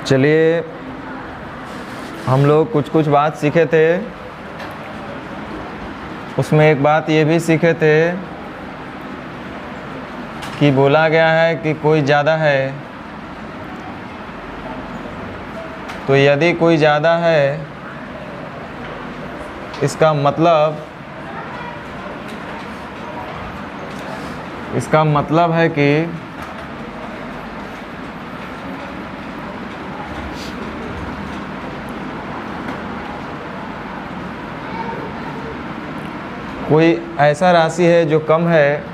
चलिए, हम लोग कुछ कुछ बात सीखे थे। उसमें एक बात ये भी सीखे थे कि बोला गया है कि कोई ज़्यादा है, तो यदि कोई ज़्यादा है इसका मतलब है कि कोई ऐसा राशि है जो कम है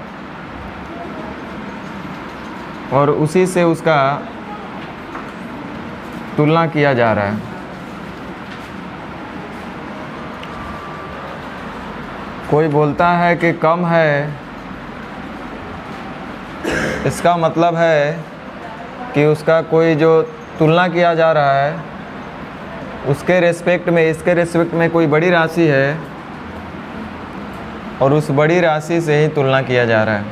और उसी से उसका तुलना किया जा रहा है। कोई बोलता है कि कम है, इसका मतलब है कि उसका कोई जो तुलना किया जा रहा है उसके रेस्पेक्ट में, इसके रेस्पेक्ट में कोई बड़ी राशि है और उस बड़ी राशि से ही तुलना किया जा रहा है।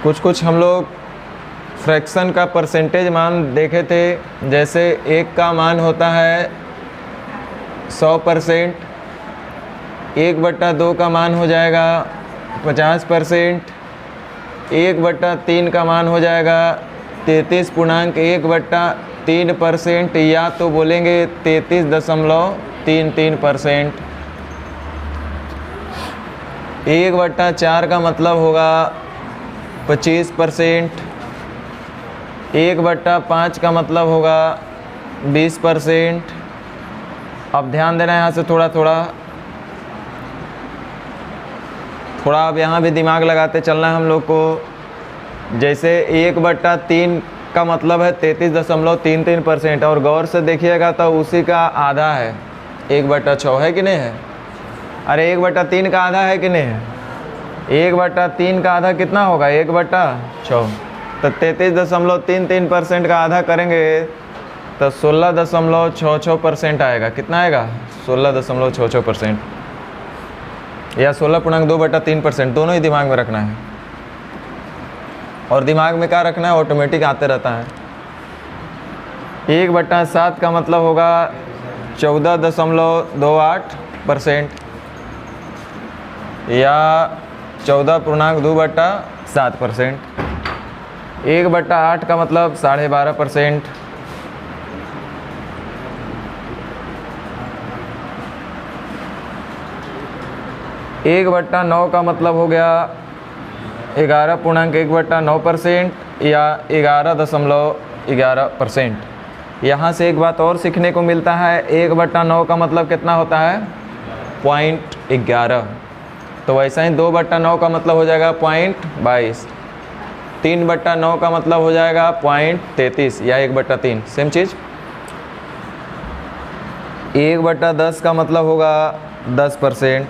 कुछ हम लोग फ्रैक्शन का परसेंटेज मान देखे थे। जैसे 1 का मान होता है 100%, 1/2 का मान हो जाएगा 50%, 1/3 का मान हो जाएगा 33.1/3%, या तो बोलेंगे 33.33%। 1/4 का मतलब होगा 25%, 1/5 का मतलब होगा 20%। अब ध्यान देना यहाँ से थोड़ा अब यहाँ भी दिमाग लगाते चलना है हम लोग को। जैसे 1/3 का मतलब है 33.33%, और गौर से देखिएगा तो उसी का आधा है 1/6, है कि नहीं है? अरे 1/3 का आधा है कि नहीं है? 1/3 का आधा कितना होगा? 1/6। तो 33.33% का आधा करेंगे तो 16.66% आएगा। कितना आएगा? 16.66%, या 16.2/3%। दोनों ही दिमाग में रखना है, और दिमाग में क्या रखना है? ऑटोमेटिक आते रहता है। 1/7 का मतलब होगा 14.28%, या 14.2/7%। 1/8 का मतलब 12.5%। 1/9 का मतलब हो गया 11.1/9%, या 11.11%। यहाँ से एक बात और सीखने को मिलता है, 1/9 का मतलब कितना होता है? 0.11। तो वैसा ही 2/9 का मतलब हो जाएगा 0.22। 3/9 का मतलब हो जाएगा 0.33, या 1/3, सेम चीज़। 1/10 का मतलब होगा 10%।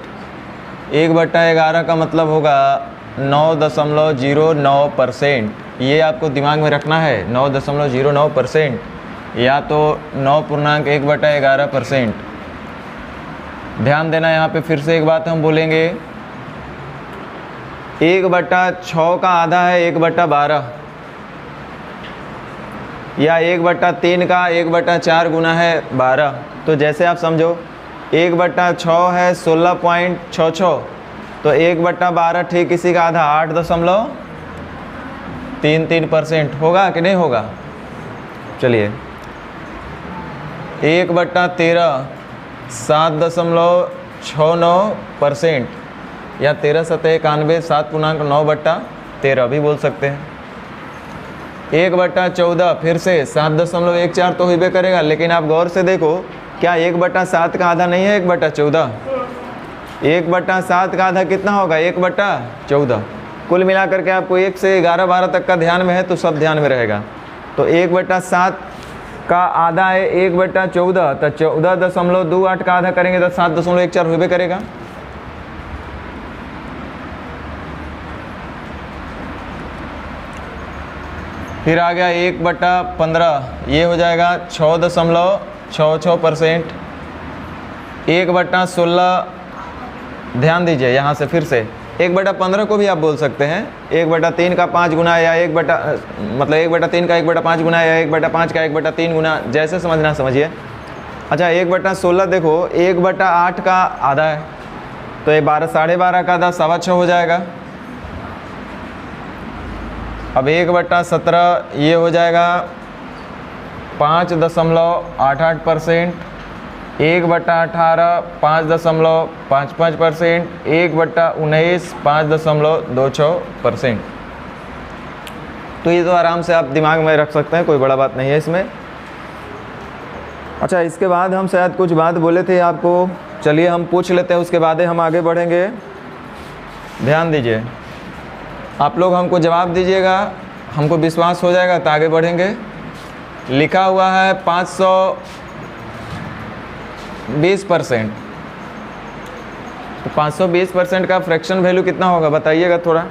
1/11 का मतलब होगा 9.09%। ये आपको दिमाग में रखना है, 9.09%, या तो 9.1/11%। ध्यान देना यहाँ पे फिर से एक बात हम बोलेंगे, 1/6 का आधा है 1/12, या 1/3 का 1/4 गुना है 12। तो जैसे आप समझो 1/6 है 16.66, तो 1/12 ठीक इसी का आधा 8.33% होगा कि नहीं होगा? चलिए, 1/13 7.69%, या 13×91 7.9/13 भी बोल सकते हैं। 1/14 फिर से 7.14 तो ही करेगा, लेकिन आप गौर से देखो, क्या 1/7 का आधा नहीं है 1/14? 1/7 का आधा कितना होगा? 1/14। कुल मिलाकर के आपको 1 से 11 12 तक का ध्यान में है तो सब ध्यान में रहेगा। तो 1/7 का आधा है 1/14, तो 14.28 का आधा करेंगे तो 7.14 हुए करेगा। फिर आ गया 1/15, ये हो जाएगा 6.66%। 1/16, ध्यान दीजिए यहाँ से फिर से 1/15 को भी आप बोल सकते हैं। 1/3 का 5 गुना, या 1/3 का 1/5 गुना, या 1/5 का 1/3 गुना, जैसे समझना समझिए। अच्छा 1/16 देखो 1/8 का आधा है, तो ये 12 12.5 का आधा 6.25 हो जाएगा। अब 1/17 ये हो जाएगा 5.88%, 1/18 5.55%, 1/19 5.26%। तो ये तो आराम से आप दिमाग में रख सकते हैं, कोई बड़ा बात नहीं है इसमें। अच्छा इसके बाद हम शायद कुछ बात बोले थे आपको, चलिए हम पूछ लेते हैं, उसके बाद हम आगे बढ़ेंगे। ध्यान दीजिए, आप लोग हमको जवाब दीजिएगा, हमको विश्वास हो जाएगा तो आगे बढ़ेंगे। लिखा हुआ है 520%, तो 520% का फ्रैक्शन वैल्यू कितना होगा बताइएगा थोड़ा।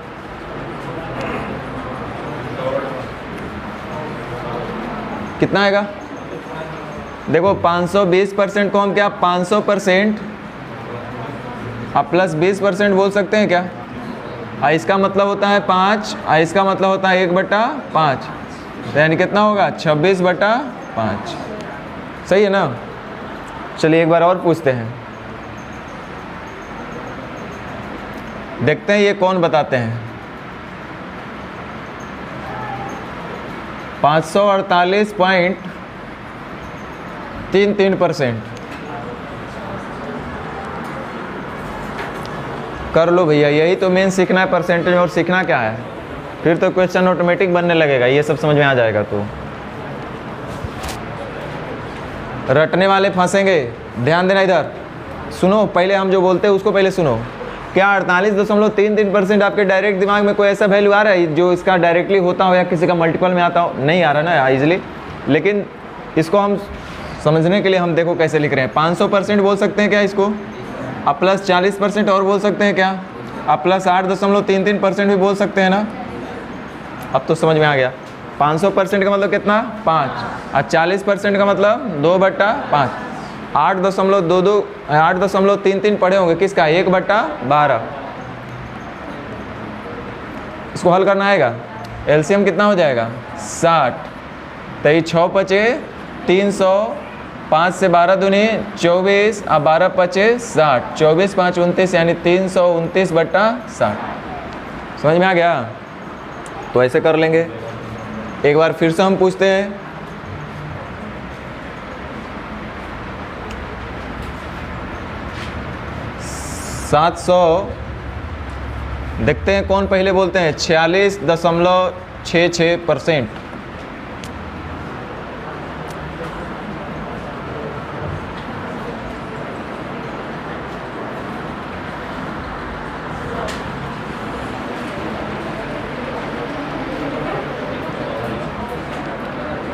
कितना आएगा? देखो 520% को हम क्या 500% आप प्लस 20% बोल सकते हैं क्या? इसका मतलब होता है 5, इसका मतलब होता है 1/5, तो यानी कितना होगा 26/5। सही है ना? चलिए एक बार और पूछते हैं, देखते हैं ये कौन बताते हैं। 548.33%। कर लो भैया, यही तो मेन सीखना है परसेंटेज, और सीखना क्या है, फिर तो क्वेश्चन ऑटोमेटिक बनने लगेगा, ये सब समझ में आ जाएगा। तो रटने वाले फंसेंगे, ध्यान देना इधर सुनो, पहले हम जो बोलते हैं उसको पहले सुनो। क्या 48.33% आपके डायरेक्ट दिमाग में कोई ऐसा वैल्यू आ रहा है जो इसका डायरेक्टली होता हो या किसी का मल्टीपल में आता हो? नहीं आ रहा ना इजीली, लेकिन इसको हम समझने के लिए हम देखो कैसे लिख रहे हैं। 500% बोल सकते हैं क्या इसको? आप प्लस 40% और बोल सकते हैं क्या? आप प्लस 8.33% भी बोल सकते हैं ना? अब तो समझ में आ गया। 500% का मतलब कितना? 5, और 40% का मतलब 2/5। 8.33 पढ़े होंगे, किसका? 1/12। इसको हल करना आएगा, एलसीएम कितना हो जाएगा? 60। तो ये 6 पचे 300, 5 से 12 दूनी 24, और 12 पचे 60, 24 5 29, यानी 329/60। समझ में आ गया? तो ऐसे कर लेंगे। एक बार फिर से हम पूछते हैं, देखते हैं कौन पहले बोलते हैं। 46.66%।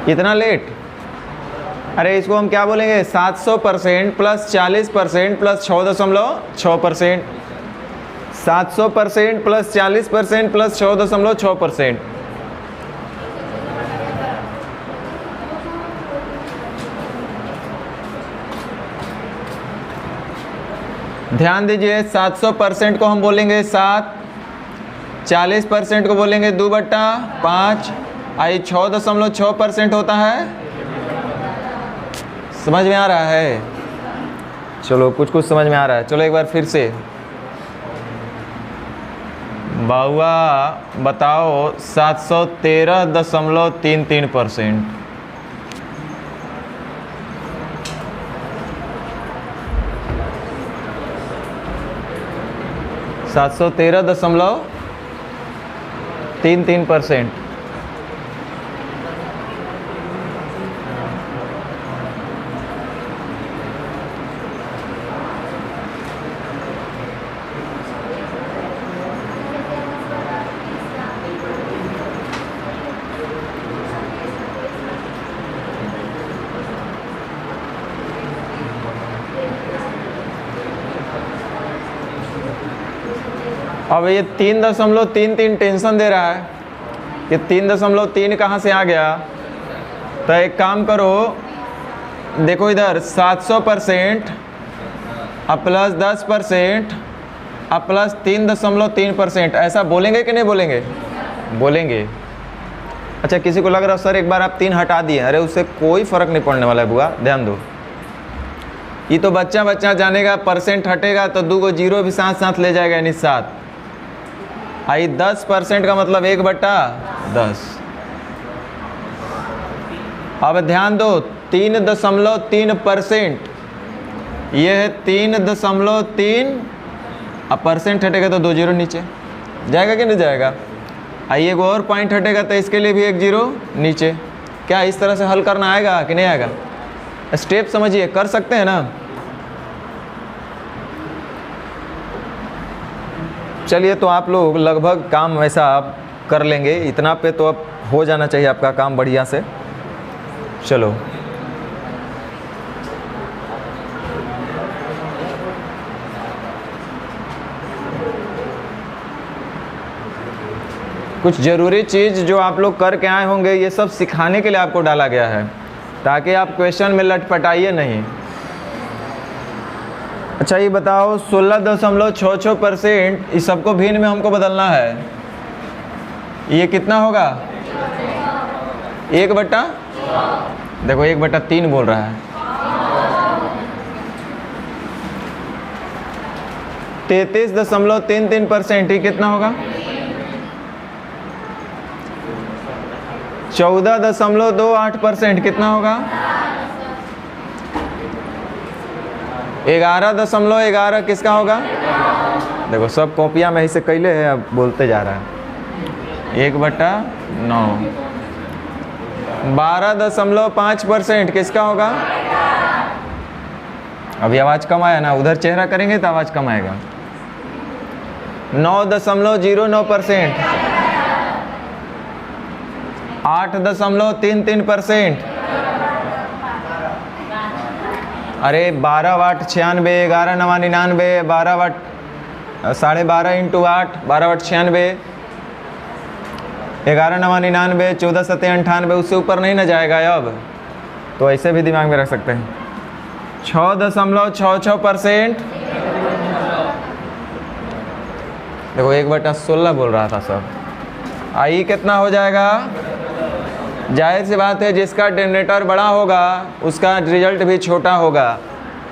इतना लेट? अरे इसको हम क्या बोलेंगे? 700% प्लस 40% प्लस 6.6%। 700% plus 40% plus 6.6%। ध्यान दीजिए, 700% को हम बोलेंगे 7, 40% को बोलेंगे 2/5, आई 6.6% होता है। समझ में आ रहा है? चलो कुछ समझ में आ रहा है। चलो एक बार फिर से, बाहुआ बताओ 713.33%। %713.33%। अब ये 3.33 टेंशन दे रहा है कि 3.3 कहाँ से आ गया। तो एक काम करो, देखो इधर 700% अब प्लस 10% अब प्लस 3.3%, ऐसा बोलेंगे कि नहीं बोलेंगे? बोलेंगे। अच्छा, किसी को लग रहा है सर एक बार आप 3 हटा दिए, अरे उससे कोई फ़र्क नहीं पड़ने वाला है बुआ, ध्यान दो। ये तो बच्चा बच्चा जानेगा, परसेंट हटेगा तो 2 को जीरो भी साथ साथ ले जाएगा, यानी 7। आई 10% का मतलब 1/10। अब ध्यान दो, 3.3%, ये है 3.3, अब परसेंट हटेगा तो 2 जीरो नीचे जाएगा कि नहीं जाएगा? आइए एक और पॉइंट हटेगा तो इसके लिए भी 1 जीरो नीचे। क्या इस तरह से हल करना आएगा कि नहीं आएगा? स्टेप समझिए, कर सकते हैं ना? चलिए, तो आप लोग लगभग काम वैसा आप कर लेंगे, इतना पे तो अब हो जाना चाहिए आपका काम बढ़िया से। चलो, कुछ ज़रूरी चीज़ जो आप लोग करके आए होंगे, ये सब सिखाने के लिए आपको डाला गया है, ताकि आप क्वेश्चन में लटपटाइए नहीं। अच्छा, ये बताओ 16.66%, इस सबको भिन्न में हमको बदलना है, ये कितना होगा? 1/, देखो 1/3 बोल रहा है। 33.33%, ये कितना होगा? 14.28%, कितना होगा? 11.11, किसका होगा? देखो सब कॉपियाँ में इसे कैले है, अब बोलते जा रहा है। 1/9। 12.5%, किसका होगा? अभी आवाज़ कम आया ना, उधर चेहरा करेंगे तो आवाज़ कम आएगा। 9.09%। 8.33%। अरे 12 वाट 96, 11 नवा 99, 12 वाट 12.5 × 8, 12 वाट 96, 11 नवा 99, 14 7 98, उससे ऊपर नहीं ना जाएगा अब, तो ऐसे भी दिमाग में रख सकते हैं। 6.66%। देखो 1/16 बोल रहा था सब। आई कितना हो जाएगा? जाहिर सी बात है, जिसका डिनोमिनेटर बड़ा होगा उसका रिजल्ट भी छोटा होगा।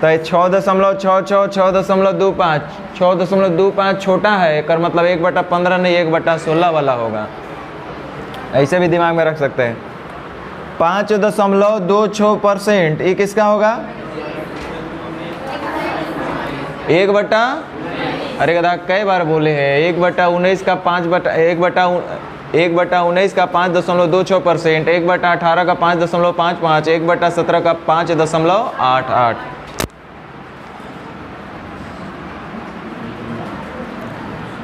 तो 6.66, 6.25, 6.25 छोटा है, कर मतलब 1/15 नहीं 1/16 वाला होगा, ऐसे भी दिमाग में रख सकते हैं। 5.26%, ये किसका होगा? 1/, अरे गधा कई बार बोले हैं, 1/19 का 1/19 का 5.26%, 1/18 का 5.55, 1/17 का 5.88।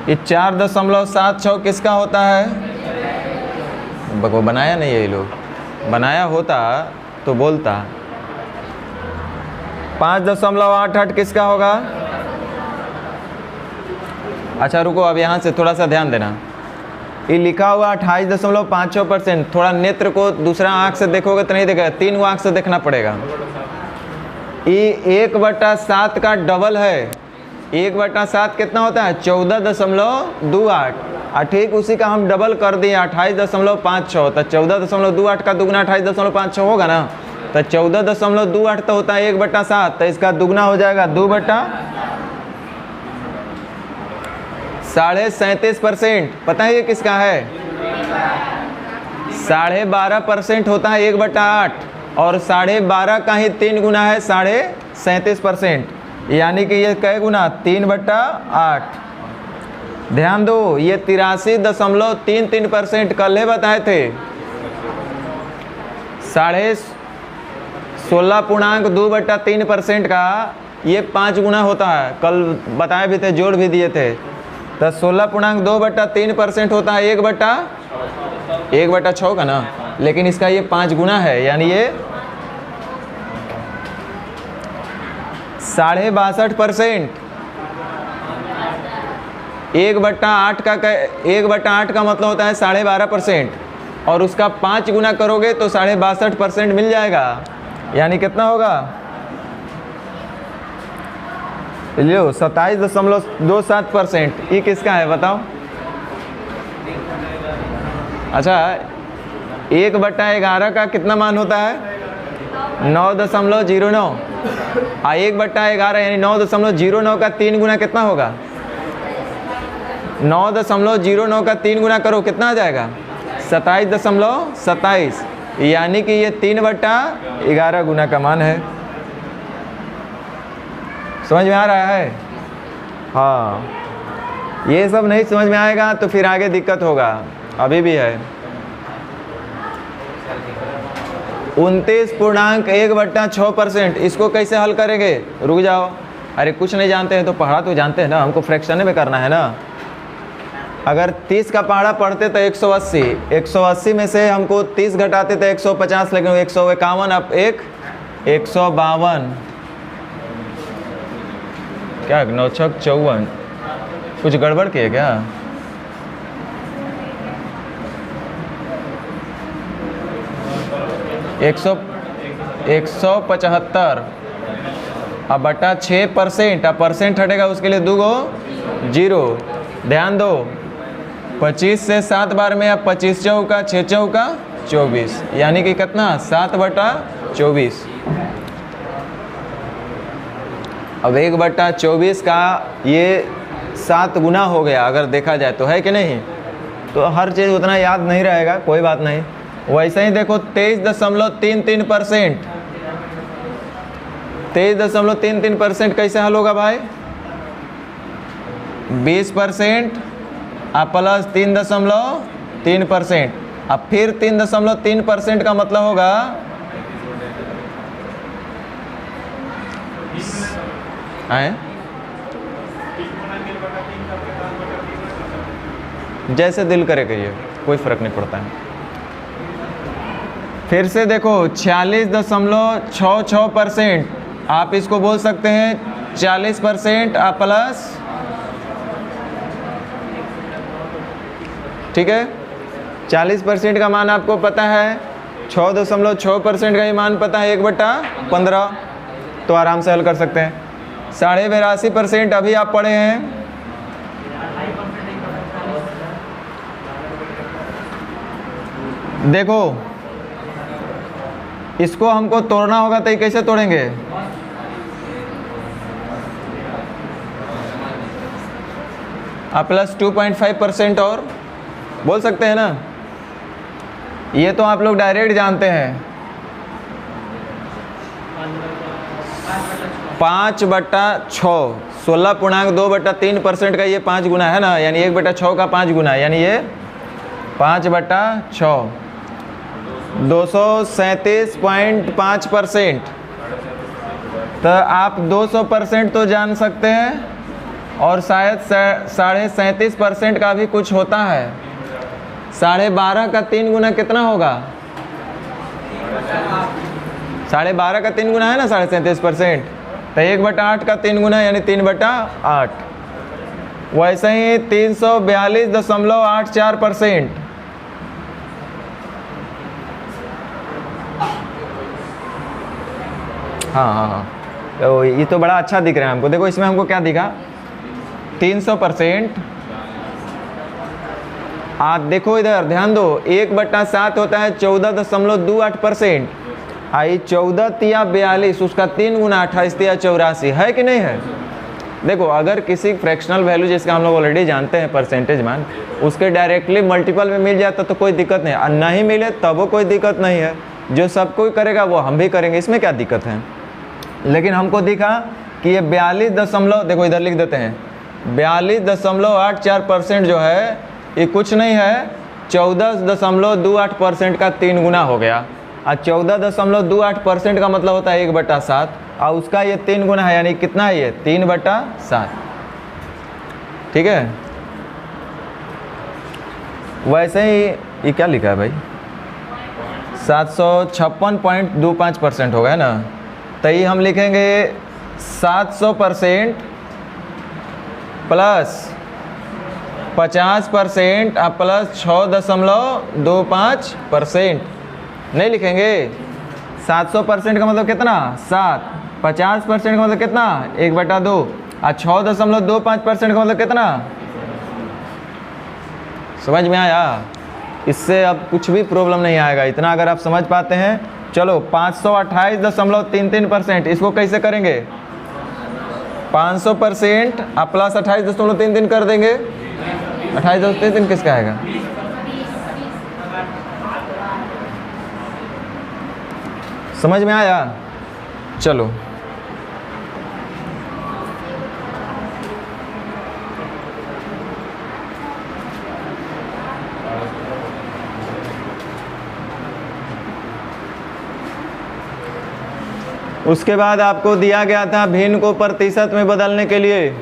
ये 4.76 किसका होता है? वो बनाया नहीं है, ये लोग बनाया होता तो बोलता। 5.88 किसका होगा? अच्छा रुको, अब यहाँ से थोड़ा सा ध्यान देना। ये लिखा हुआ 28.56%, थोड़ा नेत्र को दूसरा आँख से देखोगे तो नहीं देखेगा, 3 आँख से देखना पड़ेगा। ये 1/7 का डबल है। 1/7 कितना होता है? 14.28। ठीक उसी का हम डबल कर दिए 28.56, तो 14.28 का दुगना 28.56 होगा ना, तो 14.28 तो होता है 1/7, तो इसका दुगना हो जाएगा 2/37%। पता है ये किसका है? 12.5% होता है 1/8, और 12.5 का ही 3 गुना है 37%, यानी कि ये कै गुना? 3/8। ध्यान दो, ये 83.33% कल ही बताए थे। 16.2/3% का ये 5 गुना होता है, कल बताए भी थे, जोड़ भी दिए थे। तो 16.2/3% होता है 1/6 का ना, लेकिन इसका ये 5 गुना है, यानी ये 62.5%। 1/8 का मतलब होता है 12.5%, और उसका 5 गुना करोगे तो 62.5% मिल जाएगा, यानी कितना होगा? लो 27.27%। ये किसका है बताओ? अच्छा 1/11 का कितना मान होता है? 9.09। 1/11 यानी 9.09 का 3 गुना कितना होगा? 9.09 का 3 गुना करो, कितना आ जाएगा? 27.27, यानी कि ये 3/11 गुना का मान है। समझ में आ रहा है? हाँ, ये सब नहीं समझ में आएगा तो फिर आगे दिक्कत होगा, अभी भी है। 29.1/6%, इसको कैसे हल करेंगे? रुक जाओ, अरे कुछ नहीं जानते हैं तो पढ़ा तो जानते हैं ना, हमको फ्रैक्शन में करना है ना। अगर 30 का पहाड़ा पढ़ते तो 180, 180 में से हमको 30 घटाते तो 150, लेकिन 151 अब 152, क्या 9 छक 54, कुछ गड़बड़ किए क्या? एक सौ 175 अब बटा 6%, अब परसेंट हटेगा उसके लिए 2 जीरो। ध्यान दो, 25 से 7 बार में अब 25 चौका 6 चौका 24, यानी कि कितना? 7/24। अब 1/24 का ये 7 गुना हो गया अगर देखा जाए तो, है कि नहीं? तो हर चीज़ उतना याद नहीं रहेगा, कोई बात नहीं। वैसे ही देखो 23.33%, 23.33% कैसे हल होगा भाई? 20% अब प्लस 3.3%, अब फिर 3.3% का मतलब होगा जैसे दिल करे करिए, कोई फर्क नहीं पड़ता है। फिर से देखो 46.66%, आप इसको बोल सकते हैं 40% आप प्लस, ठीक है? 40% का मान आपको पता है, 6.6% का ही मान पता है 1/15, तो आराम से हल कर सकते हैं। 82.5% अभी आप पढ़े हैं। देखो इसको हमको तोड़ना होगा तो ये कैसे तोड़ेंगे? आप प्लस 2.5% और बोल सकते हैं ना, ये तो आप लोग डायरेक्ट जानते हैं। 5/6, 16.2/3% का ये 5 गुना है ना, यानी 1/6 का 5 गुना, यानी ये 5/6, 237.5%। तो आप 200% तो जान सकते हैं, और शायद 37.5% का भी कुछ होता है। 12.5 का 3 गुना कितना होगा? 12.5 का 3 गुना है ना 37.5%, तो 1/8 का 3 गुना यानी 3/8। वैसे ही 342.84%, हाँ, तो ये तो बड़ा अच्छा दिख रहा है हमको। देखो इसमें हमको क्या दिखा? 300%। आप देखो इधर ध्यान दो, 1/7 होता है 14.28%। आई 14 तिया 42, उसका 3 गुना 28 तिया 84, है कि नहीं है? देखो अगर किसी फ्रैक्शनल वैल्यू जिसका हम लोग ऑलरेडी जानते हैं परसेंटेज मान, उसके डायरेक्टली मल्टीपल में मिल जाता तो कोई दिक्कत नहीं, और नहीं मिले तब वो कोई दिक्कत नहीं है। जो सब कोई करेगा वो हम भी करेंगे, इसमें क्या दिक्कत है? लेकिन हमको दिखा कि ये 42 देखो इधर लिख देते हैं, 42.84% जो है ये कुछ नहीं है, 14.28% का 3 गुना हो गया। और 14.28% का मतलब होता है 1/7, और उसका ये 3 गुना है, यानी कितना है ये? 3/7, ठीक है? वैसे ही ये क्या लिखा है भाई? 756.25% होगा, है ना? तो ये हम लिखेंगे 700% प्लस 50% और प्लस 6.25%। नहीं लिखेंगे? 700% का मतलब कितना? 7, 50% का मतलब कितना? 1/2, और 6.25% का मतलब कितना? समझ में आया? इससे अब कुछ भी प्रॉब्लम नहीं आएगा, इतना अगर आप समझ पाते हैं। चलो 528.33%, इसको कैसे करेंगे? 500% आप प्लस 28.33 कर देंगे। 28.33 किसका आएगा? समझ में आया? चलो उसके बाद आपको दिया गया था भिन्न को प्रतिशत में बदलने के लिए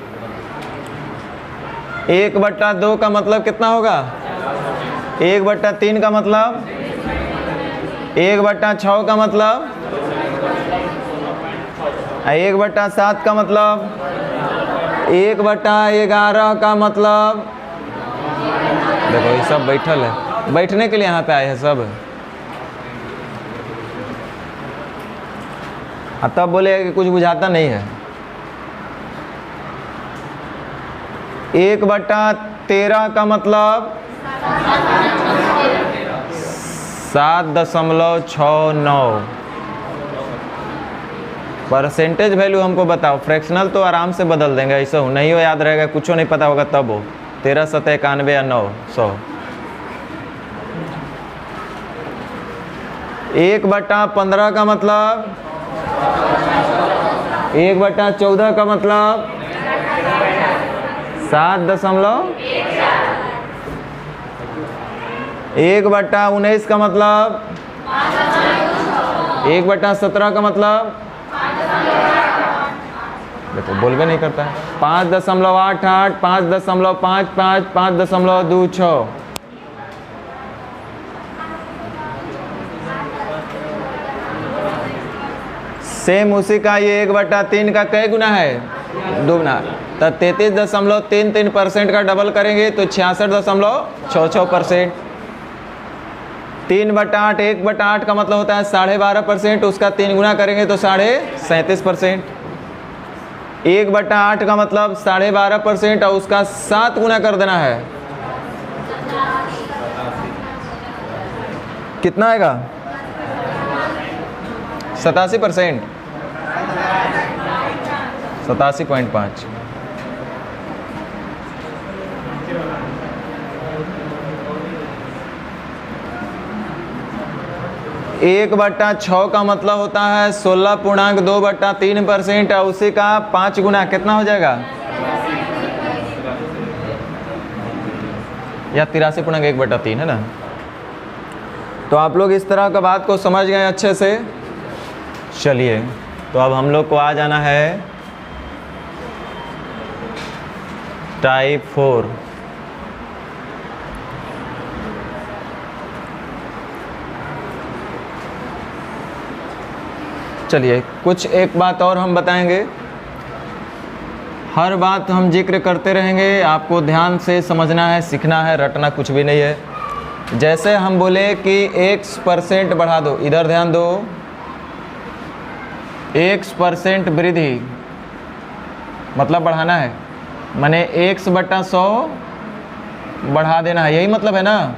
1/2 का मतलब कितना होगा? 1/3 का मतलब 1/6 का मतलब 1/7 का मतलब 1/11 का मतलब। देखो ये सब बैठल है, बैठने के लिए यहाँ पे आए हैं सब। तब बोले कि कुछ बुझाता नहीं है। 1/13 का मतलब 7.69। परसेंटेज वैल्यू हमको बताओ। फ्रैक्शनल तो आराम से बदल देंगे, ऐसा हो नहीं हो याद रहेगा, कुछ नहीं पता होगा तब हो। 13 7 91 या 9 100। 1/15 का मतलब 1/14 का मतलब 7.1। 1/19 का मतलब 1/17 का मतलब देखो बोलबे नहीं करता है। 5.88 5.55 5.26। सेम उसी का ये 1/3 का कई गुना है? 2 गुना। तो 33.33% का डबल करेंगे तो 66.66%। 3/8 1/8 का मतलब होता है 12.5%, उसका 3 गुना करेंगे तो 37.5%। 1/8 का मतलब 12.5% और उसका 7 गुना कर देना है। कितना आएगा? 87%। 87.5। एक 1/6 का मतलब होता है 16.2/3%, और उसी का 5 गुना कितना हो जाएगा? या 83.1/3 है ना। तो आप लोग इस तरह का बात को समझ गए अच्छे से। चलिए तो अब हम लोग को आ जाना है टाइप 4। चलिए कुछ एक बात और हम बताएंगे, हर बात हम जिक्र करते रहेंगे, आपको ध्यान से समझना है, सीखना है, रटना कुछ भी नहीं है। जैसे हम बोले कि x% बढ़ा दो, इधर ध्यान दो, x% वृद्धि मतलब बढ़ाना है, माने 1/100 बढ़ा देना है, यही मतलब है ना।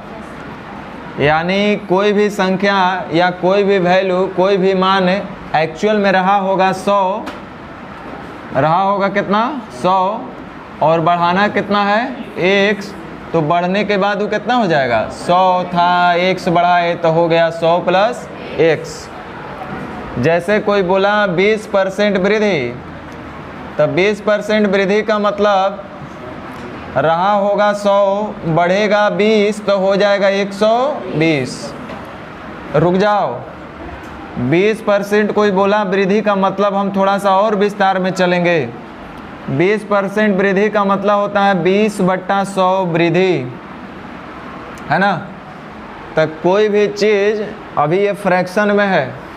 यानी कोई भी संख्या या कोई भी वैल्यू, कोई भी मान एक्चुअल में रहा होगा 100, रहा होगा कितना? 100, और बढ़ाना कितना है? x। तो बढ़ने के बाद वो कितना हो जाएगा? 100 था, x बढ़ाए तो हो गया 100 + x। जैसे कोई बोला 20% वृद्धि, तो 20% वृद्धि का मतलब रहा होगा 100, बढ़ेगा 20 तो हो जाएगा 120। रुक जाओ, 20% कोई बोला वृद्धि का मतलब हम थोड़ा सा और विस्तार में चलेंगे। 20% वृद्धि का मतलब होता है 20/100 वृद्धि, है ना। तो कोई भी चीज़, अभी ये फ्रैक्शन में है,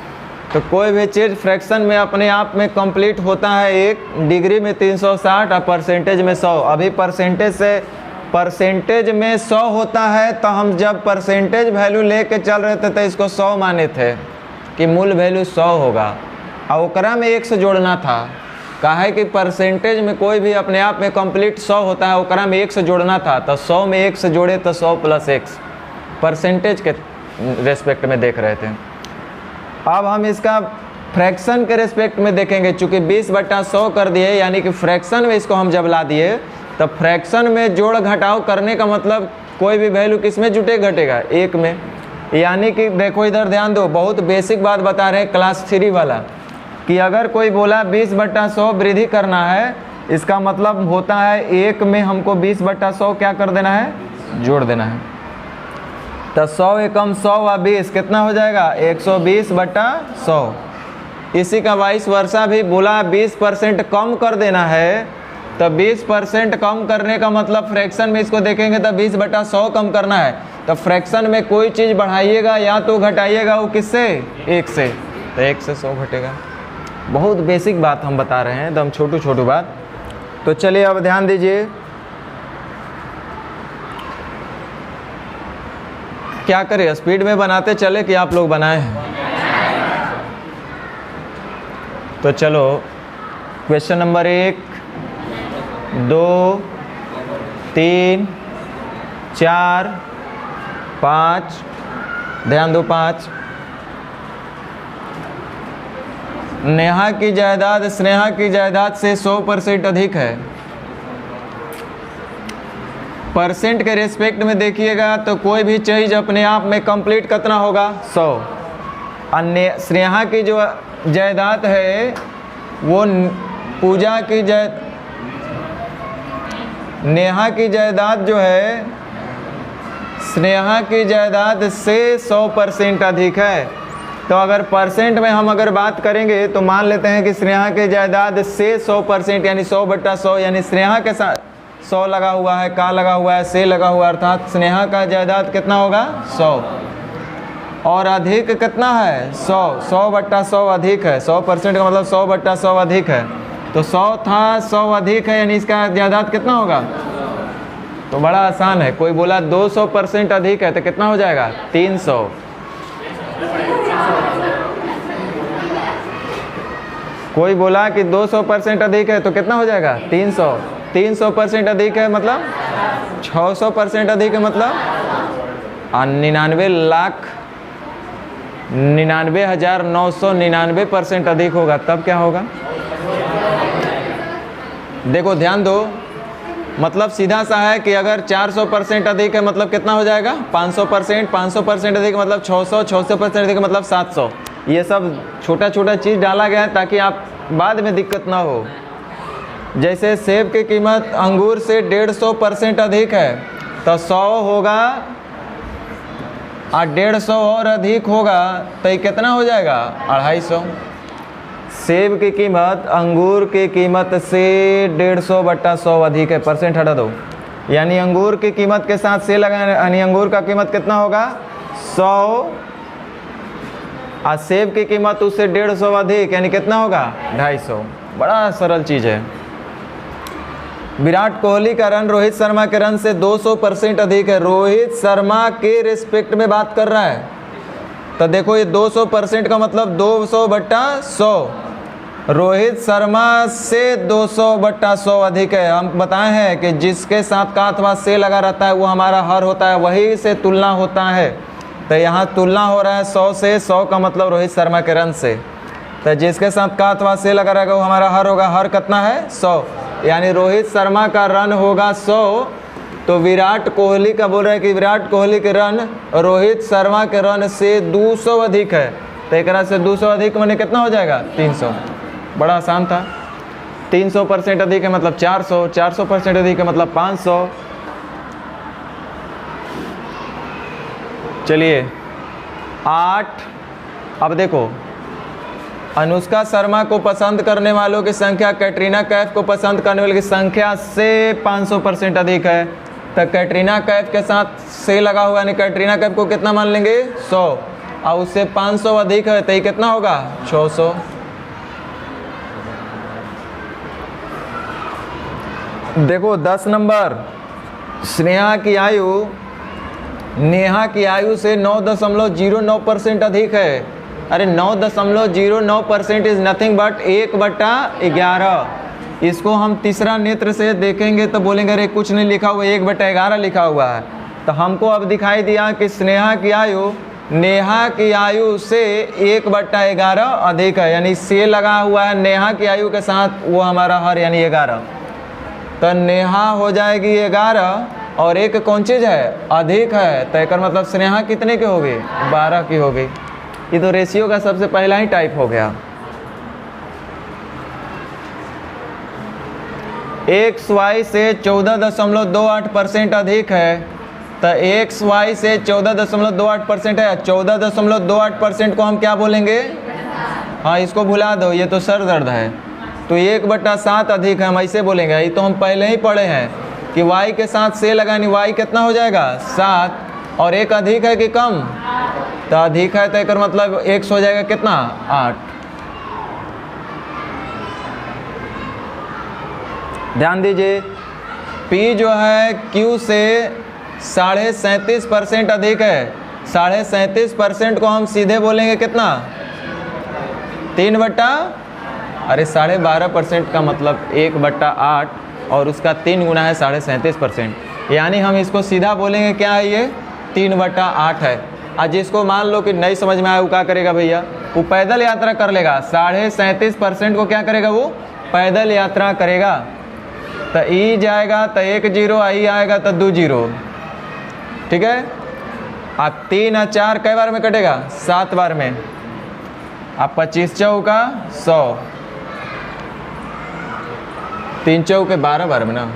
तो कोई भी चीज़ फ्रैक्शन में अपने आप में कंप्लीट होता है। एक डिग्री में 360 और परसेंटेज में 100। अभी परसेंटेज में 100 होता है, तो हम जब परसेंटेज वैल्यू लेके चल रहे थे तो इसको 100 माने थे कि मूल वैल्यू 100 होगा, और ओकरा में 1 से जोड़ना था। कहा है कि परसेंटेज में कोई भी अपने आप में कंप्लीट 100 होता है, ओकरा में 1 से जोड़ना था, तो 100 में 1 से जोड़े तो 100 + 1 परसेंटेज के रेस्पेक्ट में देख रहे थे। अब हम इसका फ्रैक्शन के रेस्पेक्ट में देखेंगे। चूँकि 20/100 कर दिए, यानी कि फ्रैक्शन में इसको हम जब ला दिए, तो फ्रैक्शन में जोड़ घटाव करने का मतलब कोई भी वैल्यू किस में जुटे घटेगा, 1 में। यानी कि देखो इधर ध्यान दो, बहुत बेसिक बात बता रहे हैं क्लास 3 वाला, कि अगर कोई बोला 20/100 वृद्धि करना है, इसका मतलब होता है 1 में हमको 20/100 क्या कर देना है, जोड़ देना है। तो 100 एकम 100 व 20 कितना हो जाएगा, 120/100। इसी का वाइस वर्सा भी बोला 20% कम कर देना है, तो 20% कम करने का मतलब फ्रैक्शन में इसको देखेंगे तो 20/100 कम करना है। तो फ्रैक्शन में कोई चीज़ बढ़ाइएगा या तो घटाइएगा, वो किससे, 1 से, तो 1 से 100 घटेगा। बहुत बेसिक बात हम बता रहे हैं, एकदम छोटू बात। तो चलिए अब ध्यान दीजिए, क्या करें, स्पीड में बनाते चले कि आप लोग बनाए हैं? तो चलो क्वेश्चन नंबर 1, 2, 3, 4, 5, ध्यान दो 5। नेहा की जायदाद स्नेहा की जायदाद से 100% अधिक है। परसेंट के रेस्पेक्ट में देखिएगा तो कोई भी चीज़ अपने आप में कंप्लीट कितना होगा, 100। अन्य स्नेहा की जो जायदाद है वो पूजा की नेहा की जायदाद जो है स्नेहा की जायदाद से 100% अधिक है। तो अगर परसेंट में हम अगर बात करेंगे तो मान लेते हैं कि स्नेहा की जायदाद से 100% यानी 100/100, यानी स्नेहा के साथ 100 लगा हुआ है, का लगा हुआ है, से लगा हुआ है, अर्थात स्नेहा का जायदाद कितना होगा, 100। और अधिक कितना है, 100, 100/100 अधिक है। 100% का मतलब 100/100 अधिक है। तो 100 था, 100 अधिक है, यानी इसका जायदाद कितना होगा। तो बड़ा आसान है, कोई बोला 200% अधिक है तो कितना हो जाएगा, 300। कोई बोला कि 200% अधिक है तो कितना हो जाएगा, 300। 300% अधिक है मतलब 600% अधिक है मतलब 99,99,999% अधिक होगा, तब क्या होगा। देखो ध्यान दो, मतलब सीधा सा है कि अगर 400% अधिक है मतलब कितना हो जाएगा, 500%। 500% अधिक मतलब 600। 600% अधिक मतलब 700। ये सब छोटा छोटा चीज़ डाला गया है ताकि आप बाद में दिक्कत ना हो। जैसे सेब की कीमत अंगूर से 150% अधिक है, तो 100 होगा और 150 और अधिक होगा तो ये कितना हो जाएगा, 250। सेब की कीमत अंगूर की कीमत से 150/100 अधिक है, परसेंट हटा दो, यानी अंगूर की कीमत के साथ से लगा, यानी अंगूर का कीमत कितना होगा, 100, और सेब की कीमत उससे 150 अधिक, यानी कितना होगा, 250। बड़ा सरल चीज़ है। विराट कोहली का रन रोहित शर्मा के रन से 200% अधिक है। रोहित शर्मा के रिस्पेक्ट में बात कर रहा है, तो देखो ये 200% का मतलब 200/100। रोहित शर्मा से 200/100 अधिक है। हम बताए हैं कि जिसके साथ का अथवा से लगा रहता है वो हमारा हर होता है, वही से तुलना होता है। तो यहाँ तुलना हो रहा है 100 से, 100 का मतलब रोहित शर्मा के रन से। तो जिसके साथ का अथवा से लगा रहेगा वो हमारा हर होगा। हर कितना है, 100, यानी रोहित शर्मा का रन होगा 100। तो विराट कोहली का बोल रहा है कि विराट कोहली के रन रोहित शर्मा के रन से 200 अधिक है। तो एक से 200 अधिक मैंने कितना हो जाएगा, 300। बड़ा आसान था। 300% अधिक है मतलब 400, 400% अधिक है मतलब 500। चलिए 8। अब देखो, अनुष्का शर्मा को पसंद करने वालों की संख्या कैटरीना कैफ को पसंद करने वालों की संख्या से 500% अधिक है। तो कैटरीना कैफ के साथ से लगा हुआ, यानी कैटरीना कैफ को कितना मान लेंगे, 100, और उससे 500 अधिक है तो ये कितना होगा, 600। देखो 10 नंबर, स्नेहा की आयु नेहा की आयु से 9.09% अधिक है। अरे 9.09% इज नथिंग बट 1/11। इसको हम तीसरा नेत्र से देखेंगे तो बोलेंगे अरे कुछ नहीं लिखा हुआ, 1/11 लिखा हुआ है। तो हमको अब दिखाई दिया कि स्नेहा की आयु नेहा की आयु से 1/11 अधिक है, यानी से लगा हुआ है नेहा की आयु के साथ, वो हमारा हर यानी 11। तो नेहा हो जाएगी 11 और एक कौन चीज़ है अधिक है, तो एक मतलब स्नेहा कितने की होगी 12 की होगी। ये तो रेशियो का सबसे पहला ही टाइप हो गया। XY से 14.28% अधिक है, तो XY से 14.28% है। 14.28% को हम क्या बोलेंगे, हाँ इसको भुला दो, ये तो सर दर्द है। तो 1/7 अधिक है, हम ऐसे बोलेंगे। ये तो हम पहले ही पढ़े हैं कि y के साथ से लगानी, y कितना हो जाएगा 7, और एक अधिक है कि कम, तो अधिक है तो एक मतलब x हो जाएगा कितना 8। ध्यान दीजिए P जो है Q से 37.5% अधिक है। 37.5% को हम सीधे बोलेंगे कितना 12.5% का मतलब 1/8 और उसका 3 गुना है 37.5%, यानी हम इसको सीधा बोलेंगे क्या है ये 3/8 है। आज जिसको मान लो कि नहीं समझ में आया वो क्या करेगा भैया, वो पैदल यात्रा कर लेगा। 37.5% को क्या करेगा, वो पैदल यात्रा करेगा। तो ई जाएगा तो 1 0, आई आएगा तो 2 0, ठीक है। अब 3 और 4 कई बार में कटेगा 7 बार में। अब 25 चौका 100, 3 चौके 12 बार में ना,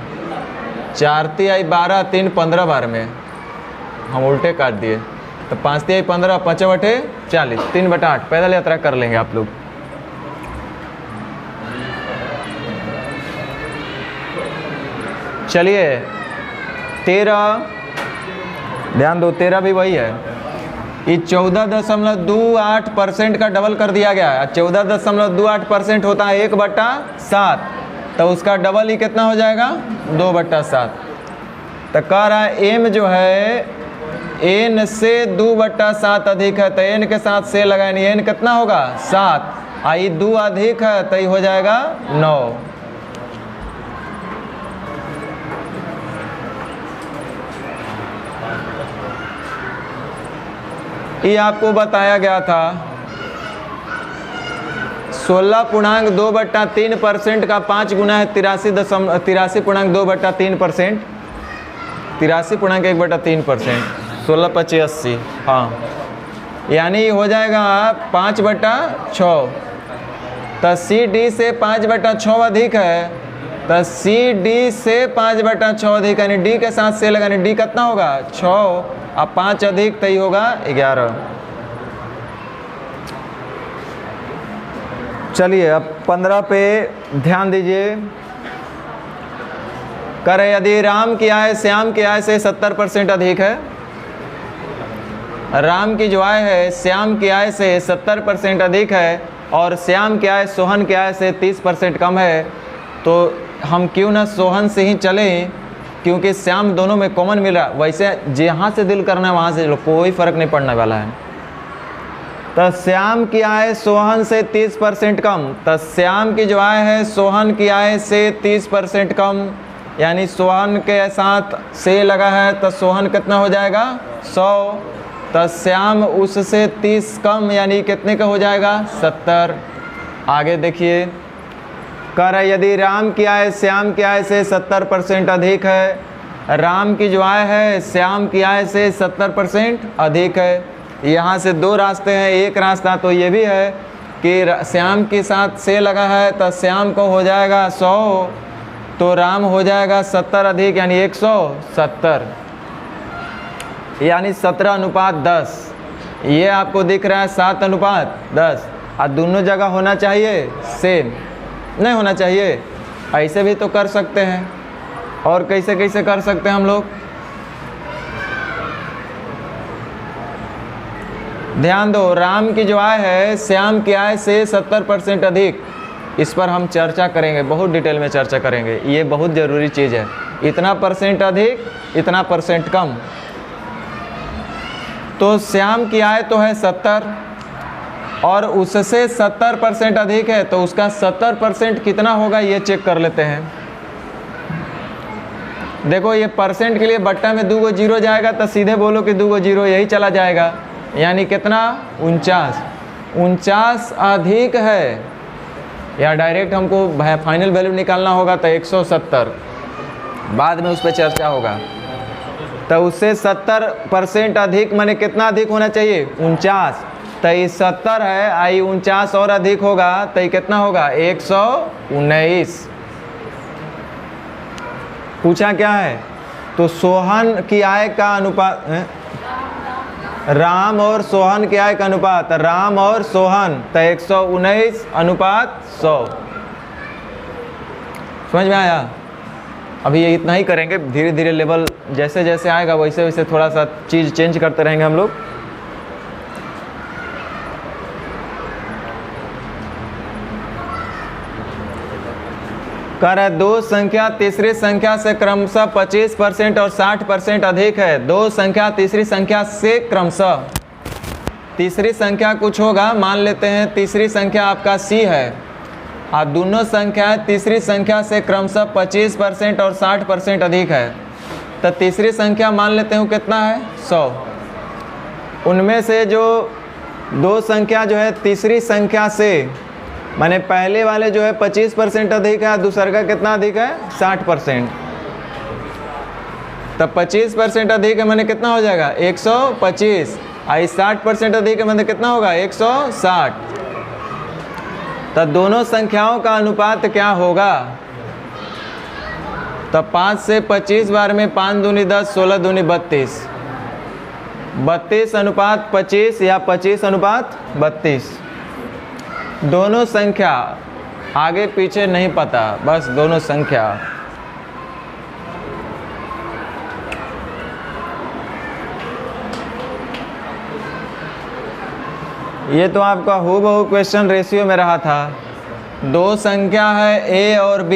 4 तिहाई 12, 3 15 बार में, हम उल्टे काट दिए। तो 5 तिहाई 15, 5 बटे 40, 3/8 पैदल यात्रा कर लेंगे आप लोग। चलिए 13, ध्यान दो 13 भी वही है। ये 14.28% का डबल कर दिया गया है। 14.28% होता है 1/7, तो उसका डबल ही कितना हो जाएगा 2/7। तो कह रहा है m जो है n से 2/7 अधिक है, तो n के साथ से लगाएंगे, n कितना होगा 7, आई 2 अधिक है तो ये हो जाएगा 9। ये आपको बताया गया था 16.2/3% का 5 गुना है 83.2/3%, 83.1/3%, 16/85, हाँ, यानी हो जाएगा 5/6। तो CD से 5/6 अधिक है, तो CD से 5/6 अधिक, यानी D के साथ से लगाने, D कितना होगा 6, अब 5 अधिक तो ही होगा 11। चलिए अब 15 पे ध्यान दीजिए। करे यदि राम की आय श्याम की आय से 70% अधिक है, राम की जो आय है श्याम की आय से 70% अधिक है और श्याम की आय सोहन की आय से 30% कम है, तो हम क्यों ना सोहन से ही चलें, क्योंकि श्याम दोनों में कॉमन मिल रहा है। वैसे जहाँ से दिल करना है वहाँ से चलो, कोई फ़र्क नहीं पड़ने वाला है। तो श्याम की आय सोहन से 30% कम, तो श्याम की जो आय है सोहन की आय से 30% कम, यानी सोहन के साथ से लगा है तो सोहन कितना हो जाएगा 100, तो श्याम उससे 30 कम, यानी कितने का हो जाएगा 70। आगे देखिए, कह रहा है यदि राम की आय श्याम की आय से 70% अधिक है, राम की जो आय है श्याम की आय से 70% अधिक है। यहाँ से 2 रास्ते हैं, एक रास्ता तो ये भी है कि श्याम के साथ से लगा है तो श्याम को हो जाएगा 100, तो राम हो जाएगा 70 अधिक, यानी 170, यानी 17:10। ये आपको दिख रहा है 7:10, और दोनों जगह होना चाहिए सेम, नहीं होना चाहिए। ऐसे भी तो कर सकते हैं, और कैसे कैसे कर सकते हैं हम लोग, ध्यान दो। राम की जो आय है श्याम की आय से 70% अधिक, इस पर हम चर्चा करेंगे, बहुत डिटेल में चर्चा करेंगे, ये बहुत ज़रूरी चीज़ है। इतना % अधिक, इतना % कम, तो श्याम की आय तो है 70 और उससे 70% अधिक है तो उसका 70% कितना होगा ये चेक कर लेते हैं। देखो ये परसेंट के लिए बट्टा में 2 जीरो जाएगा तो सीधे बोलो कि 2 जीरो यही चला जाएगा, यानी कितना 49 अधिक है, या डायरेक्ट हमको फाइनल वैल्यू निकालना होगा तो 170, बाद में उस पर चर्चा होगा। तो उससे 70% अधिक माने कितना अधिक होना चाहिए 49, तो ये 70 है, आई 49 और अधिक होगा तो ये कितना होगा 119। पूछा क्या है, तो सोहन की आय का अनुपात, राम और सोहन की आय का अनुपात, राम और सोहन तो 119 अनुपात 100। समझ में आया? अभी ये इतना ही करेंगे, धीरे धीरे लेवल जैसे जैसे आएगा वैसे वैसे थोड़ा सा चीज़ चेंज करते रहेंगे हम लोग। कह रहा है दो संख्या तीसरी संख्या से क्रमशः 25% और 60% अधिक है। दो संख्या तीसरी संख्या से क्रमशः, तीसरी संख्या कुछ होगा, मान लेते हैं तीसरी संख्या आपका C है, और दोनों संख्याएं तीसरी संख्या से क्रमशः 25% और 60% अधिक है। तो तीसरी संख्या मान लेते हूँ कितना है 100। उनमें से जो दो संख्या जो है तीसरी संख्या से, माने पहले वाले जो है 25% अधिक है, दूसरा का कितना अधिक है 60%। तब 25% अधिक है माने कितना हो जाएगा 125, आई 60% अधिक है माने कितना होगा 160। तब दोनों संख्याओं का अनुपात क्या होगा, तब 5 से 25 बार में 5 दूनी 10, 16 दूनी 32, 32 अनुपात 25 या 25 अनुपात 32। दोनों संख्या, आगे पीछे नहीं पता, बस दोनों संख्या। ये तो आपका हूबहू क्वेश्चन रेशियो में रहा था। दो संख्या है A और B,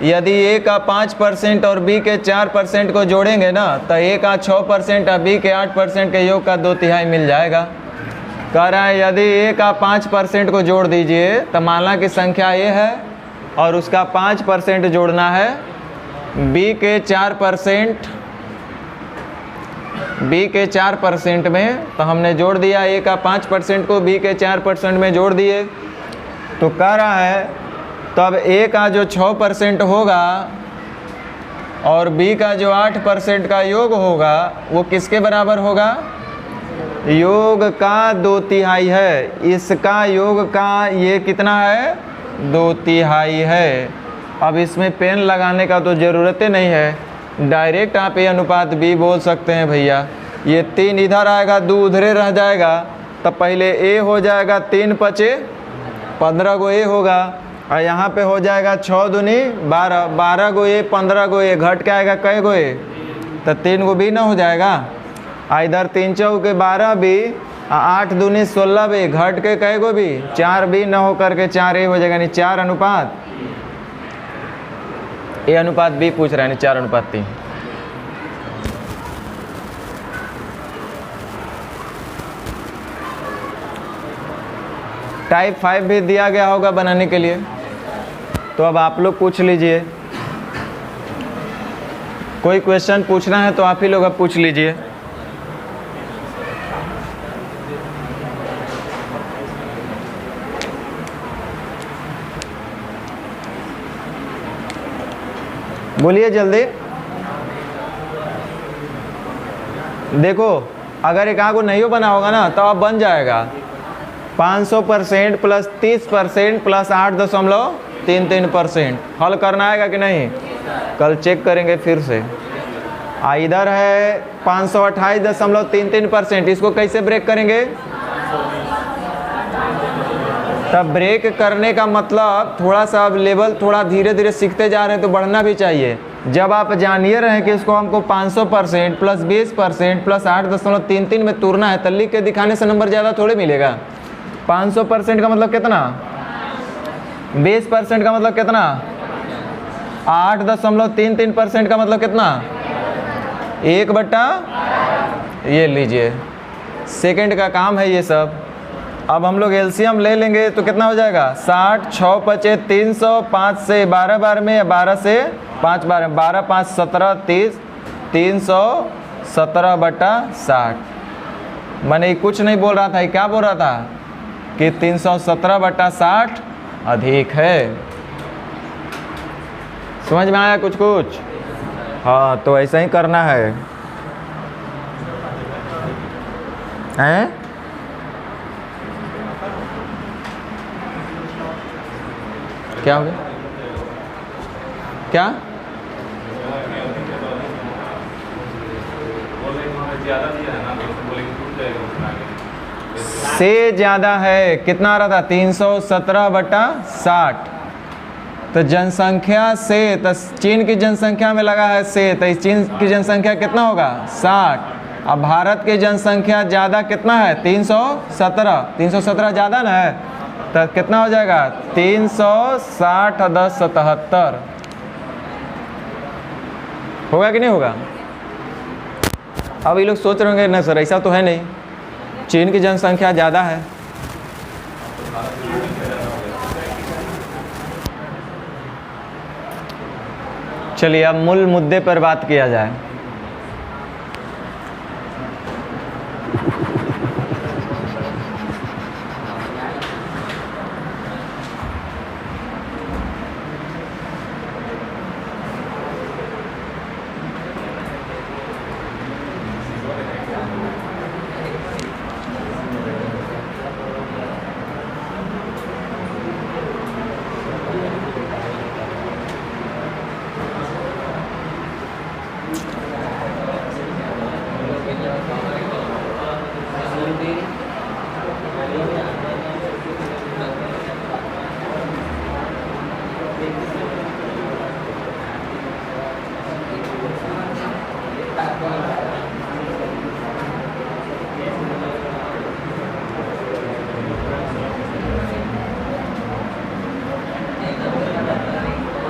यदि A का 5% और B के 4% को जोड़ेंगे ना तो A का 6% और B के 8% के योग का 2/3 मिल जाएगा। कह रहा है यदि A का 5% को जोड़ दीजिए तो माना कि संख्या A है और उसका 5% जोड़ना है B के 4% में, तो हमने जोड़ दिया A का 5% को B के 4% में जोड़ दिए। तो कह रहा है तब A का जो 6% होगा और B का जो 8% का योग होगा वो किसके बराबर होगा, योग का 2/3 है। इसका योग का ये कितना है 2/3 है। अब इसमें पेन लगाने का तो ज़रूरत ही नहीं है, डायरेक्ट आप A अनुपात B बोल सकते हैं भैया। ये 3 इधर आएगा, 2 उधरे रह जाएगा, तब पहले A हो जाएगा 3 5 15 गो A होगा, और यहाँ पे हो जाएगा 6 दूनी 12, 12 गो A 15 गो A, घट के आएगा कै गो A, तो 3 गो B ना हो जाएगा। इधर 3 चौके 12 B, 8 दूनी 16 B, घट के कै गो B 4 B न हो करके 4 A हो जाएगा, यानी 4 अनुपात A अनुपात B पूछ रहा है, 4 अनुपात 3। टाइप 5 भी दिया गया होगा बनाने के लिए, तो अब आप लोग पूछ लीजिए। कोई क्वेश्चन पूछना है तो आप ही लोग अब पूछ लीजिए। बोलिए जल्दी। देखो अगर एक आगो नहीं बना होगा ना तो अब बन जाएगा 500% प्लस 30% प्लस 8.33%। हल करना आएगा कि नहीं, कल चेक करेंगे फिर से। इधर है 528.33%, इसको कैसे ब्रेक करेंगे, तब ब्रेक करने का मतलब थोड़ा सा अब लेवल थोड़ा धीरे धीरे सीखते जा रहे हैं तो बढ़ना भी चाहिए। जब आप जानिए रहे कि इसको हमको 500% प्लस 20% प्लस 8.33 में तोड़ना है तो लिख के दिखाने से नंबर ज़्यादा थोड़े मिलेगा। 500% का मतलब कितना, 20% का मतलब कितना, 8.33% का मतलब कितना, 1/, ये लीजिए सेकंड का काम है ये सब। अब हम लोग एलसीएम ले लेंगे तो कितना हो जाएगा 60, 6 पचे 300, 5 से 12 बार में या 12 से 5 बार में, 12 5 17 30, 317/60। मैंने कुछ नहीं बोल रहा था, ये क्या बोल रहा था कि 317/60 अधिक है। समझ में आया कुछ कुछ? हाँ, तो ऐसा ही करना है। हैं? क्या हो गया? क्या से ज़्यादा है? कितना आ रहा था? 317/60। तो जनसंख्या से, तो चीन की जनसंख्या में लगा है से, तो इस चीन की जनसंख्या कितना होगा 60। अब भारत की जनसंख्या ज़्यादा कितना है 317, 317 ज़्यादा ना है, तो कितना हो जाएगा 360 10 77 होगा कि नहीं होगा? अब ये लोग सोच रहे होंगे ना सर ऐसा तो है नहीं, चीन की जनसंख्या ज़्यादा है। चलिए अब मूल मुद्दे पर बात किया जाए।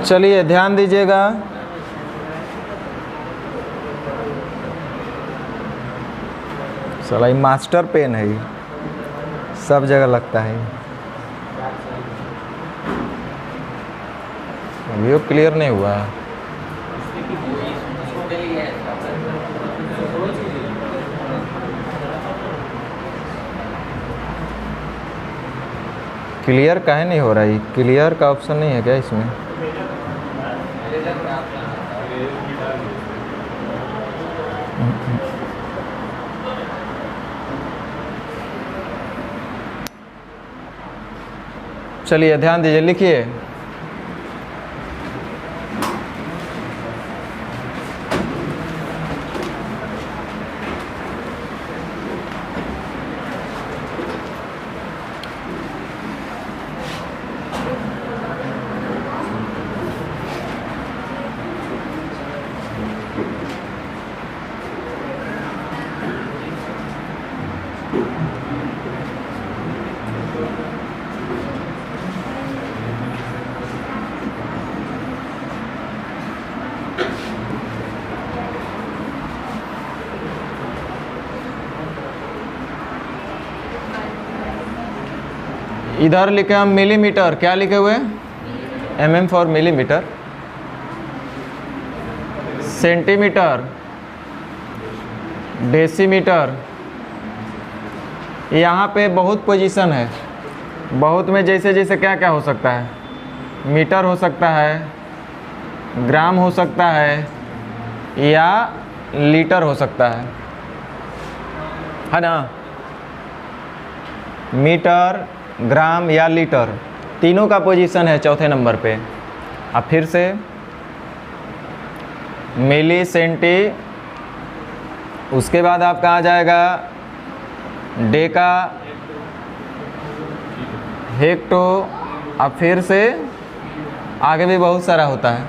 चलिए ध्यान दीजिएगा। साला ये मास्टर पेन है, सब जगह लगता है। अभी वो क्लियर नहीं हुआ है। क्लियर काहे नहीं हो रहा है? क्लियर का ऑप्शन नहीं है क्या इसमें? चलिए ध्यान दीजिए, लिखिए इधर लिखे हम मिलीमीटर, क्या लिखे हुए mm for millimetre, centimetre, decimetre. यहाँ पे बहुत पोजीशन है, बहुत में जैसे जैसे क्या क्या हो सकता है, मीटर हो सकता है, ग्राम हो सकता है या लीटर हो सकता है ना? मीटर, ग्राम या लीटर, तीनों का पोजीशन है चौथे नंबर पे। अब फिर से मिली, सेंटी, उसके बाद आपका आ जाएगा डेका, हेक्टो। अब फिर से आगे भी बहुत सारा होता है,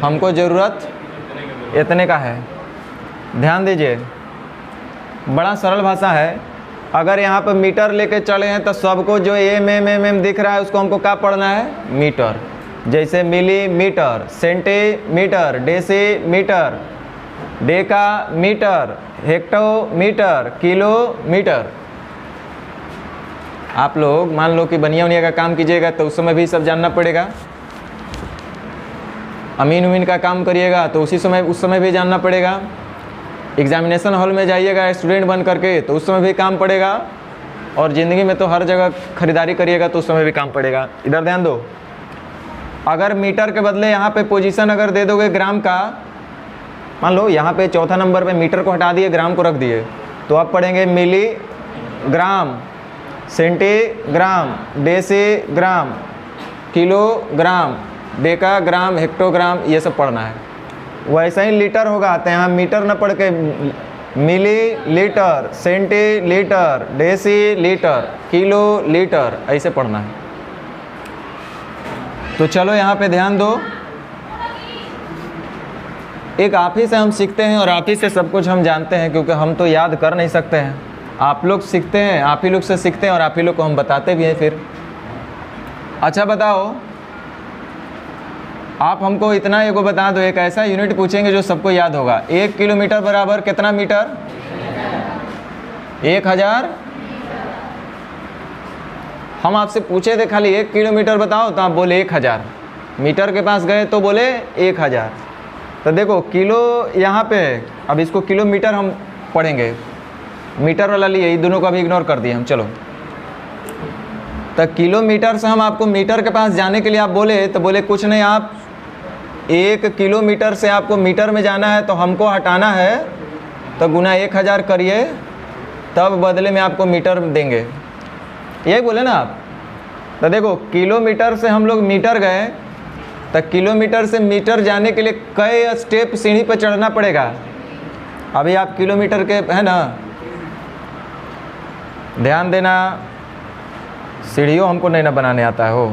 हमको ज़रूरत इतने का है। ध्यान दीजिए, बड़ा सरल भाषा है। अगर यहाँ पर मीटर लेके चले हैं तो सबको जो एम दिख रहा है उसको हमको क्या पढ़ना है? मीटर। जैसे millimetre, centimetre, decimetre, decametre, hectometre, kilometre. आप लोग मान लो कि बनिया उनिया का काम कीजिएगा तो उस समय भी सब जानना पड़ेगा। अमीन उमीन का काम करिएगा तो उस समय भी जानना पड़ेगा। एग्जामिनेशन हॉल में जाइएगा स्टूडेंट बन करके तो उस समय भी काम पड़ेगा। और ज़िंदगी में तो हर जगह खरीदारी करिएगा तो उस समय भी काम पड़ेगा। इधर ध्यान दो, अगर मीटर के बदले यहाँ पे पोजीशन अगर दे दोगे ग्राम का, मान लो यहाँ पे चौथा नंबर पे मीटर को हटा दिए, ग्राम को रख दिए, तो आप पढ़ेंगे milligram, centigram, decigram, kilogram, decagram, hectogram, ये सब पढ़ना है। वैसा ही लीटर होगा तो यहाँ मीटर न पढ़ के मिलीलीटर, सेंटीलीटर, डेसीलीटर, किलोलीटर ऐसे पढ़ना है। तो चलो यहाँ पे ध्यान दो, एक आप ही से हम सीखते हैं और आप ही से सब कुछ हम जानते हैं, क्योंकि हम तो याद कर नहीं सकते हैं। आप लोग सीखते हैं, आप ही लोग से सीखते हैं और आप ही लोग को हम बताते भी हैं फिर। अच्छा बताओ, आप हमको इतना एगो बता दो, एक ऐसा यूनिट पूछेंगे जो सबको याद होगा। 1 किलोमीटर बराबर कितना मीटर? 1000। हम आपसे पूछे थे खाली 1 किलोमीटर बताओ तो आप बोले 1000। मीटर के पास गए तो बोले 1000। तो देखो किलो यहाँ पे है, अब इसको किलोमीटर हम पढ़ेंगे। मीटर वाला लिए, ये दोनों को अभी इग्नोर कर दिए हम। चलो, तो किलोमीटर से हम आपको मीटर के पास जाने के लिए आप बोले तो बोले कुछ नहीं, आप 1 किलोमीटर से आपको मीटर में जाना है तो हमको हटाना है तो गुना 1000 करिए, तब बदले में आपको मीटर देंगे। यही बोले ना आप। तो देखो किलोमीटर से हम लोग मीटर गए, तो किलोमीटर से मीटर जाने के लिए कई स्टेप सीढ़ी पर चढ़ना पड़ेगा। अभी आप किलोमीटर के है ना, ध्यान देना, सीढ़ियों हमको नहीं ना बनाने आता है हो।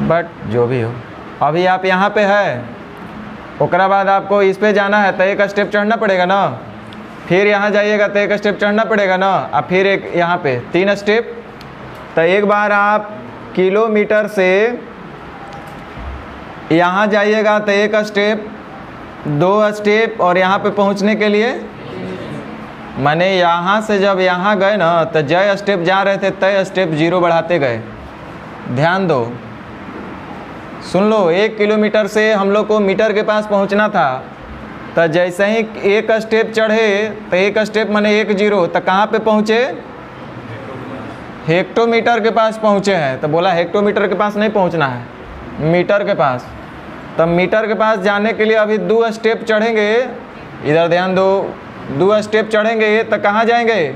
बट जो भी हो, अभी आप यहाँ पे है, ओकरा बाद आपको इस पे जाना है तो एक स्टेप चढ़ना पड़ेगा ना, फिर यहाँ जाइएगा तो एक स्टेप चढ़ना पड़ेगा ना, अब फिर एक यहाँ पे 3 स्टेप। तो एक बार आप किलोमीटर से यहाँ जाइएगा तो 1 स्टेप, 2 स्टेप, और यहाँ पे पहुँचने के लिए माने यहाँ से जब यहाँ गए ना तो जय स्टेप जा रहे थे तय स्टेप 0 बढ़ाते गए। ध्यान दो, सुन लो, 1 किलोमीटर से हम लोग को मीटर के पास पहुँचना था, तो जैसे ही 1 स्टेप चढ़े तो 1 स्टेप माने 1 0, तो कहाँ पे पहुँचे? हेक्टोमीटर के पास पहुँचे हैं। तो बोला हेक्टोमीटर के पास नहीं पहुँचना है, मीटर के पास। तब मीटर के पास जाने के लिए अभी 2 स्टेप चढ़ेंगे। इधर ध्यान दो, 2 स्टेप चढ़ेंगे तो कहाँ जाएंगे?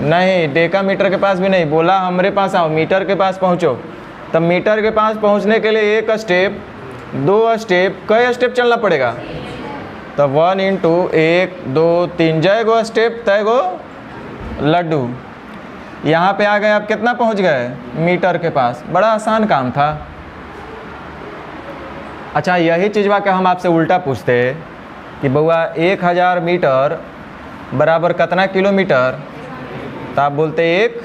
नहीं, डेकामीटर के पास भी नहीं, बोला हमरे पास आओ, मीटर के पास पहुँचो। तब मीटर के पास पहुँचने के लिए 1 स्टेप, 2 स्टेप, कई स्टेप चलना पड़ेगा? तो 1 इंटू 1 2 3, जय गो स्टेप तय गो लड्डू। यहाँ पे आ गए, आप कितना पहुँच गए? मीटर के पास। बड़ा आसान काम था। अच्छा, यही चीज़ बा के हम आपसे उल्टा पूछते कि बउआ 1000 मीटर बराबर कितना किलोमीटर, तो आप बोलते 1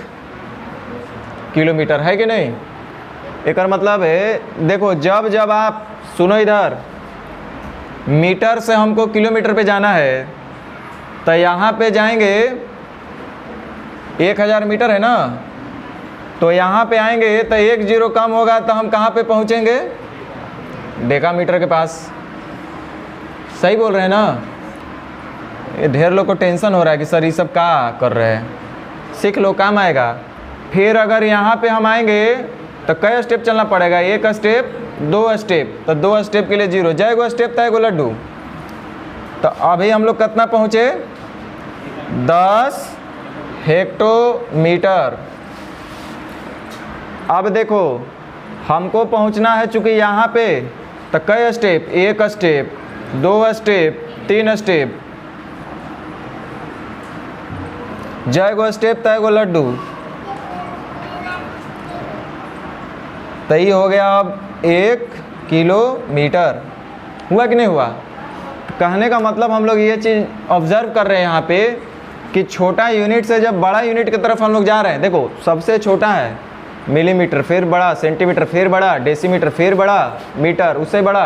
किलोमीटर, है कि नहीं? एक मतलब है, देखो जब आप सुनो इधर, मीटर से हमको किलोमीटर पे जाना है तो यहाँ पे जाएंगे, 1000 मीटर है ना, तो यहाँ पे आएंगे तो 1 0 कम होगा तो हम कहाँ पे पहुँचेंगे? डेकामीटर के पास। सही बोल रहे हैं ना? ये ढेर लोग को टेंशन हो रहा है कि सर ये सब क्या कर रहे हैं, सीख लो, काम आएगा। फिर अगर यहाँ पे हम आएंगे तो कई स्टेप चलना पड़ेगा? 1 स्टेप, 2 स्टेप, तो 2 स्टेप के लिए 0, जय गो स्टेप तय गो लड्डू। तो अभी हम लोग कितना पहुँचे? 10 हेक्टोमीटर। अब देखो हमको पहुँचना है चूँकि यहाँ पे, तो कई स्टेप? 1 स्टेप, 2 स्टेप, 3 स्टेप, जय गो स्टेप तय गो लड्डू। तो ये हो गया अब 1 किलोमीटर। हुआ कि नहीं हुआ? कहने का मतलब हम लोग ये चीज़ ऑब्जर्व कर रहे हैं यहाँ पे कि छोटा यूनिट से जब बड़ा यूनिट की तरफ हम लोग जा रहे हैं। देखो सबसे छोटा है मिलीमीटर, फिर बड़ा सेंटीमीटर, फिर बड़ा डेसीमीटर, फिर बड़ा मीटर, उससे बड़ा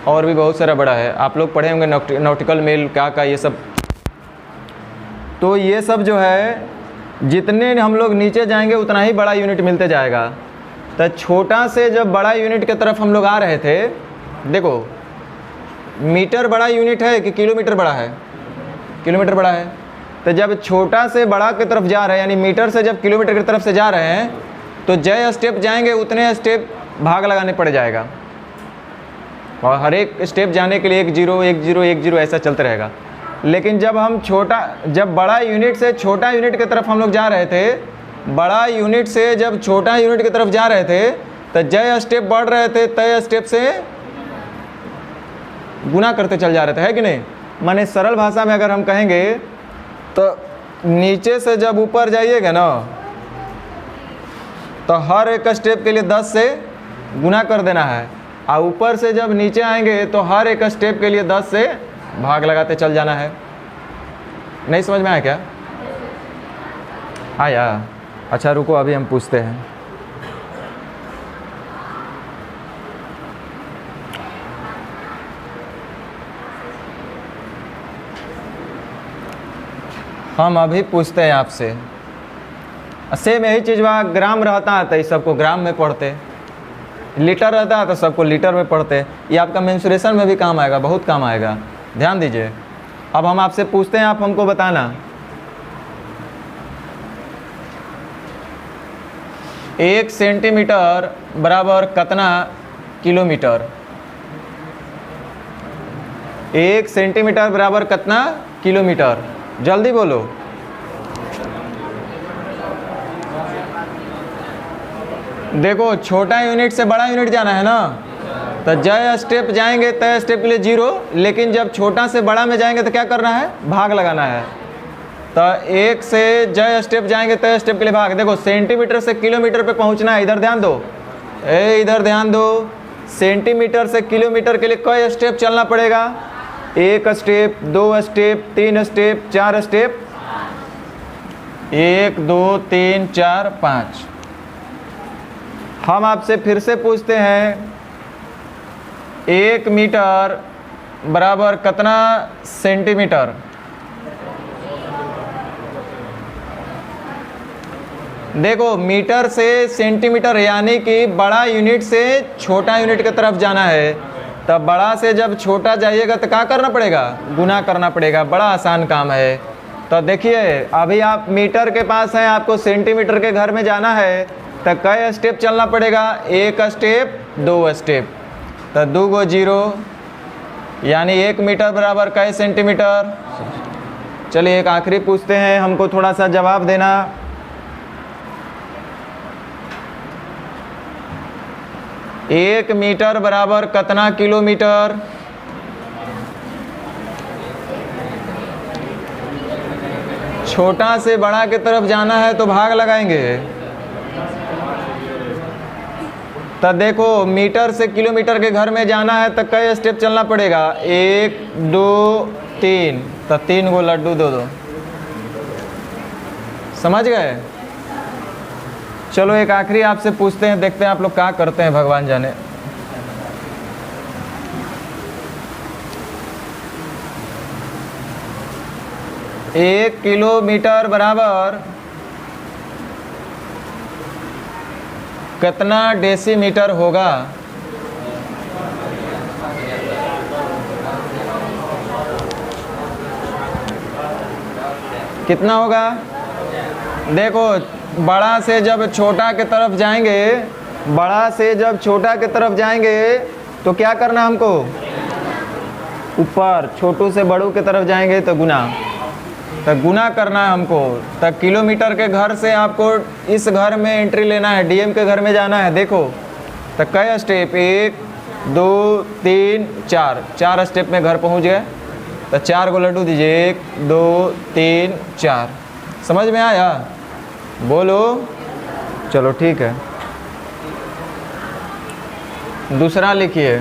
और भी बहुत सारा बड़ा है, आप लोग पढ़े होंगे नॉटिकल मील क्या ये सब। तो ये सब जो है जितने हम लोग नीचे जाएंगे उतना ही बड़ा यूनिट मिलते जाएगा। तो छोटा से जब बड़ा यूनिट की तरफ हम लोग आ रहे थे, देखो मीटर बड़ा यूनिट है कि किलोमीटर बड़ा है? किलोमीटर बड़ा है। तो जब छोटा से बड़ा की तरफ जा रहे हैं, यानी मीटर से जब किलोमीटर की तरफ से जा रहे हैं, तो जय स्टेप जाएंगे उतने स्टेप भाग लगाने पड़ जाएगा, और हर एक स्टेप जाने के लिए 1 0 1 0 1 0 ऐसा चलते रहेगा। लेकिन जब बड़ा यूनिट से छोटा यूनिट की तरफ हम लोग जा रहे थे, बड़ा यूनिट से जब छोटा यूनिट की तरफ जा रहे थे, तो जय स्टेप बढ़ रहे थे तय स्टेप से गुना करते चल जा रहे थे, है कि नहीं? माने सरल भाषा में अगर हम कहेंगे तो नीचे से जब ऊपर जाइएगा ना, तो हर एक स्टेप के लिए 10 से गुना कर देना है, और ऊपर से जब नीचे आएंगे तो हर एक स्टेप के लिए 10 से भाग लगाते चल जाना है। नहीं समझ में आया क्या? आया? अच्छा रुको, अभी हम पूछते हैं। हम अभी पूछते हैं आपसे, सेम यही चीज़ वहाँ ग्राम रहता है तो इस सबको ग्राम में पढ़ते, लीटर रहता है तो सबको लीटर में पढ़ते। ये आपका मेंसुरेशन में भी काम आएगा, बहुत काम आएगा, ध्यान दीजिए। अब हम आपसे पूछते हैं, आप हमको बताना 1 सेंटीमीटर बराबर कितना किलोमीटर? 1 सेंटीमीटर बराबर कितना किलोमीटर? जल्दी बोलो। देखो छोटा यूनिट से बड़ा यूनिट जाना है ना, तो जय स्टेप जाएंगे तय स्टेप के लिए 0, लेकिन जब छोटा से बड़ा में जाएंगे तो क्या करना है? भाग लगाना है। तो 1 से जय स्टेप जाएंगे तय स्टेप के लिए भाग। देखो सेंटीमीटर से किलोमीटर पे पहुंचना है, इधर ध्यान दो, इधर ध्यान दो। सेंटीमीटर से किलोमीटर के लिए कई स्टेप चलना पड़ेगा? 1 स्टेप, 2 स्टेप, 3 स्टेप, 4 स्टेप, 1 2 3 4 5। हम आपसे फिर से पूछते हैं, 1 मीटर बराबर कितना सेंटीमीटर? देखो मीटर से सेंटीमीटर, यानी कि बड़ा यूनिट से छोटा यूनिट की तरफ जाना है, तब बड़ा से जब छोटा जाइएगा तो क्या करना पड़ेगा? गुना करना पड़ेगा। बड़ा आसान काम है। तो देखिए अभी आप मीटर के पास हैं, आपको सेंटीमीटर के घर में जाना है, तो कई स्टेप चलना पड़ेगा? 1 स्टेप, 2 स्टेप, तो 2 गो 0, यानी 1 मीटर बराबर कई सेंटीमीटर? चलिए एक आखिरी पूछते हैं, हमको थोड़ा सा जवाब देना। 1 मीटर बराबर कितना किलोमीटर? छोटा से बड़ा की तरफ जाना है तो भाग लगाएंगे। तो देखो मीटर से किलोमीटर के घर में जाना है तो कई स्टेप चलना पड़ेगा? 1 2 3, तो 3 गो लड्डू दो। समझ गए? चलो एक आखिरी आपसे पूछते हैं, देखते हैं आप लोग क्या करते हैं, भगवान जाने। एक किलोमीटर बराबर कितना डेसीमीटर होगा? कितना होगा? देखो बड़ा से जब छोटा की तरफ जाएंगे, बड़ा से जब छोटा की तरफ जाएंगे तो क्या करना हमको? ऊपर। छोटू से बड़ू की तरफ जाएंगे तो गुना, तो गुना करना है हमको। तो किलोमीटर के घर से आपको इस घर में एंट्री लेना है, डीएम के घर में जाना है। देखो तो कई स्टेप? 1 2 3 4, 4 स्टेप में घर पहुंच गए। तो 4 गो लड्डू दीजिए, 1 2 3 4। समझ में आया? बोलो। चलो ठीक है, दूसरा लिखिए।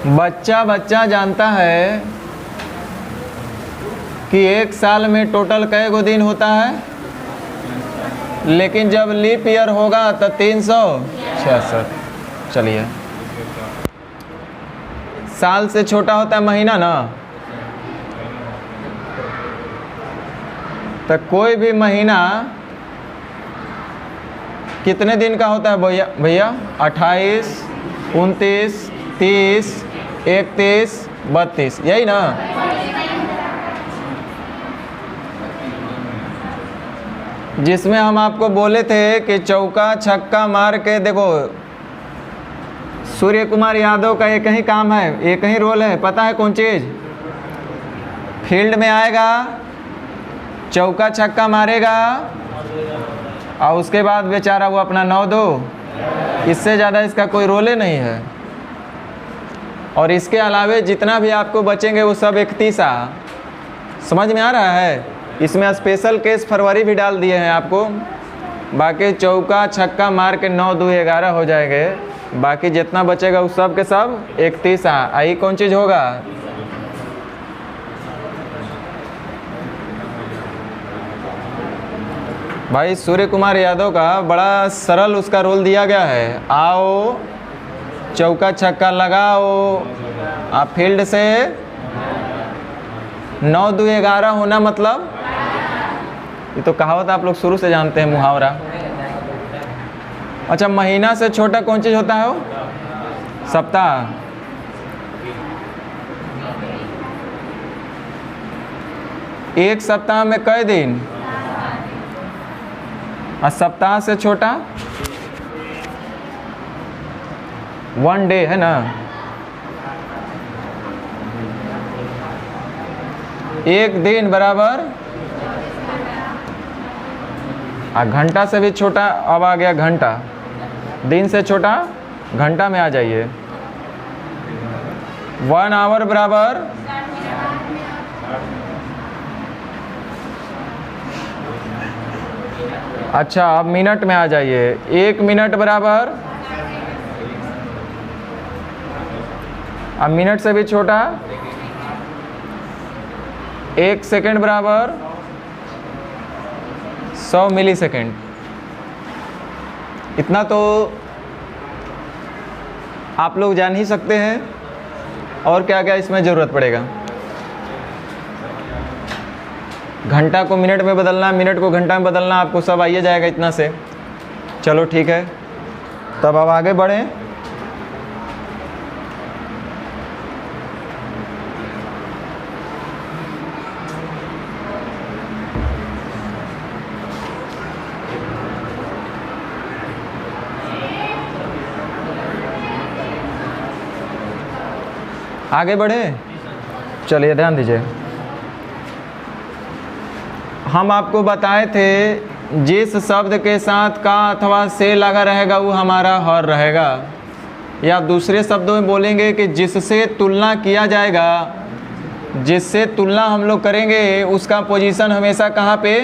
बच्चा जानता है कि एक साल में टोटल कै गो दिन होता है, लेकिन जब लीप ईयर होगा तो 366। चलिए, साल से छोटा होता है महीना ना, तो कोई भी महीना कितने दिन का होता है भैया? 28, 29, 30, 31, 32, यही ना। जिसमें हम आपको बोले थे कि चौका छक्का मार के, देखो सूर्य कुमार यादव का एक ही काम है, एक ही रोल है, पता है कौन चीज़? फील्ड में आएगा, चौका छक्का मारेगा और उसके बाद बेचारा वो अपना 9-2, इससे ज़्यादा इसका कोई रोल ही नहीं है। और इसके अलावे जितना भी आपको बचेंगे वो सब 31। समझ में आ रहा है? इसमें स्पेशल केस फरवरी भी डाल दिए हैं आपको। बाकी चौका छक्का मार के 9, 2, 11 हो जाएंगे। बाकी जितना बचेगा उस सब के सब 31। आई कौन चीज़ होगा? भाई सूर्य कुमार यादव का बड़ा सरल उसका रोल दिया गया है। आओ, चौका छक्का लगाओ, आप फील्ड से 9, 2, 11 होना, मतलब ये तो कहावत आप लोग शुरू से जानते हैं, मुहावरा। अच्छा, महीना से छोटा कौन चीज़ होता है? वो सप्ताह। एक सप्ताह में कई दिन? और सप्ताह से छोटा 1 डे है ना। एक दिन बराबर, घंटा से भी छोटा, अब आ गया घंटा। दिन से छोटा घंटा में आ जाइए। 1 आवर बराबर, अच्छा अब मिनट में आ जाइए। 1 मिनट बराबर, अब मिनट से भी छोटा 1 सेकंड बराबर 100 मिली सेकेंड। इतना तो आप लोग जान ही सकते हैं, और क्या क्या इसमें ज़रूरत पड़ेगा। घंटा को मिनट में बदलना, मिनट को घंटा में बदलना, आपको सब आइए जाएगा इतना से। चलो ठीक है, तब अब आगे बढ़ें। आगे बढ़े, चलिए ध्यान दीजिए। हम आपको बताए थे जिस शब्द के साथ का अथवा से लगा रहेगा वो हमारा हर रहेगा, या दूसरे शब्दों में बोलेंगे कि जिससे तुलना किया जाएगा, जिससे तुलना हम लोग करेंगे उसका पोजीशन हमेशा कहाँ पे?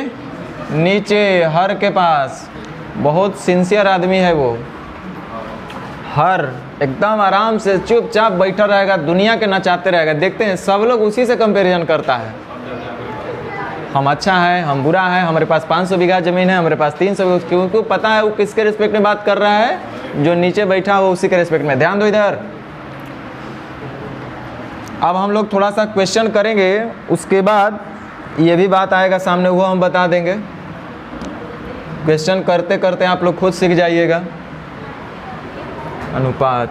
नीचे, हर के पास। बहुत सिंसियर आदमी है वो। हर एकदम आराम से चुपचाप बैठा रहेगा, दुनिया के नचाते रहेगा। देखते हैं सब लोग उसी से कंपैरिजन करता है। हम अच्छा है, हम बुरा है, हमारे पास 500 बीघा ज़मीन है, हमारे पास 300 बीघा, क्योंकि पता है वो किसके रिस्पेक्ट में बात कर रहा है? जो नीचे बैठा हो उसी के रिस्पेक्ट में। ध्यान दो इधर। अब हम लोग थोड़ा सा क्वेश्चन करेंगे, उसके बाद ये भी बात आएगा सामने, वो हम बता देंगे। क्वेश्चन करते करते आप लोग खुद सीख जाइएगा। अनुपात,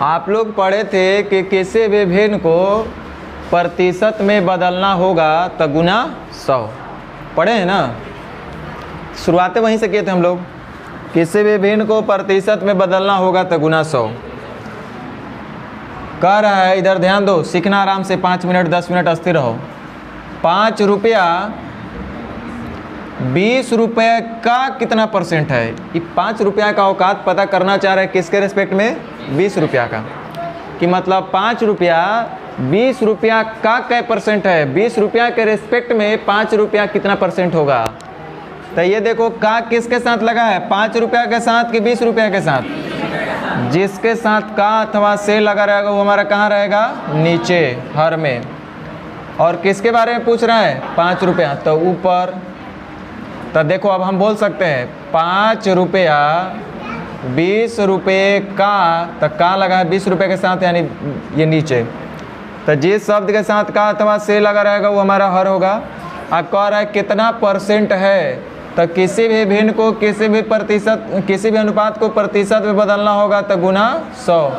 आप लोग पढ़े थे कि किसी भी भिन्न को प्रतिशत में बदलना होगा तो गुना 100। पढ़े हैं ना? शुरुआतें वहीं से किए थे हम लोग। किसी भी भिन्न को प्रतिशत में बदलना होगा तो गुना 100। कह रहा है, इधर ध्यान दो, सीखना आराम से। 5 मिनट 10 मिनट अस्थिर रहो। 5 रुपया 20 रुपये का कितना परसेंट है? ये 5 रुपया का औकात पता करना चाह रहे हैं किसके रिस्पेक्ट में? 20 रुपया का। कि मतलब 5 रुपया 20 रुपया का कै परसेंट है? 20 रुपया के रिस्पेक्ट में 5 रुपया कितना परसेंट होगा? तो ये देखो, का किसके साथ लगा है? 5 रुपया के साथ कि 20 रुपया के साथ? जिसके साथ का अथवा से लगा रहेगा वो हमारा कहाँ रहेगा, नीचे हर में। और किसके बारे में पूछ रहा है, 5 रुपया, तो ऊपर। तो देखो अब हम बोल सकते हैं 5 रुपया 20 रुपये का, तो का लगा है 20 रुपये के साथ, यानी ये नीचे। तो जिस शब्द के साथ का अथवा से लगा रहेगा वो हमारा हर होगा। अब कह रहा है कितना परसेंट है, तो किसी भी भिन्न को किसी भी प्रतिशत, किसी भी अनुपात को प्रतिशत में बदलना होगा तो गुना 100।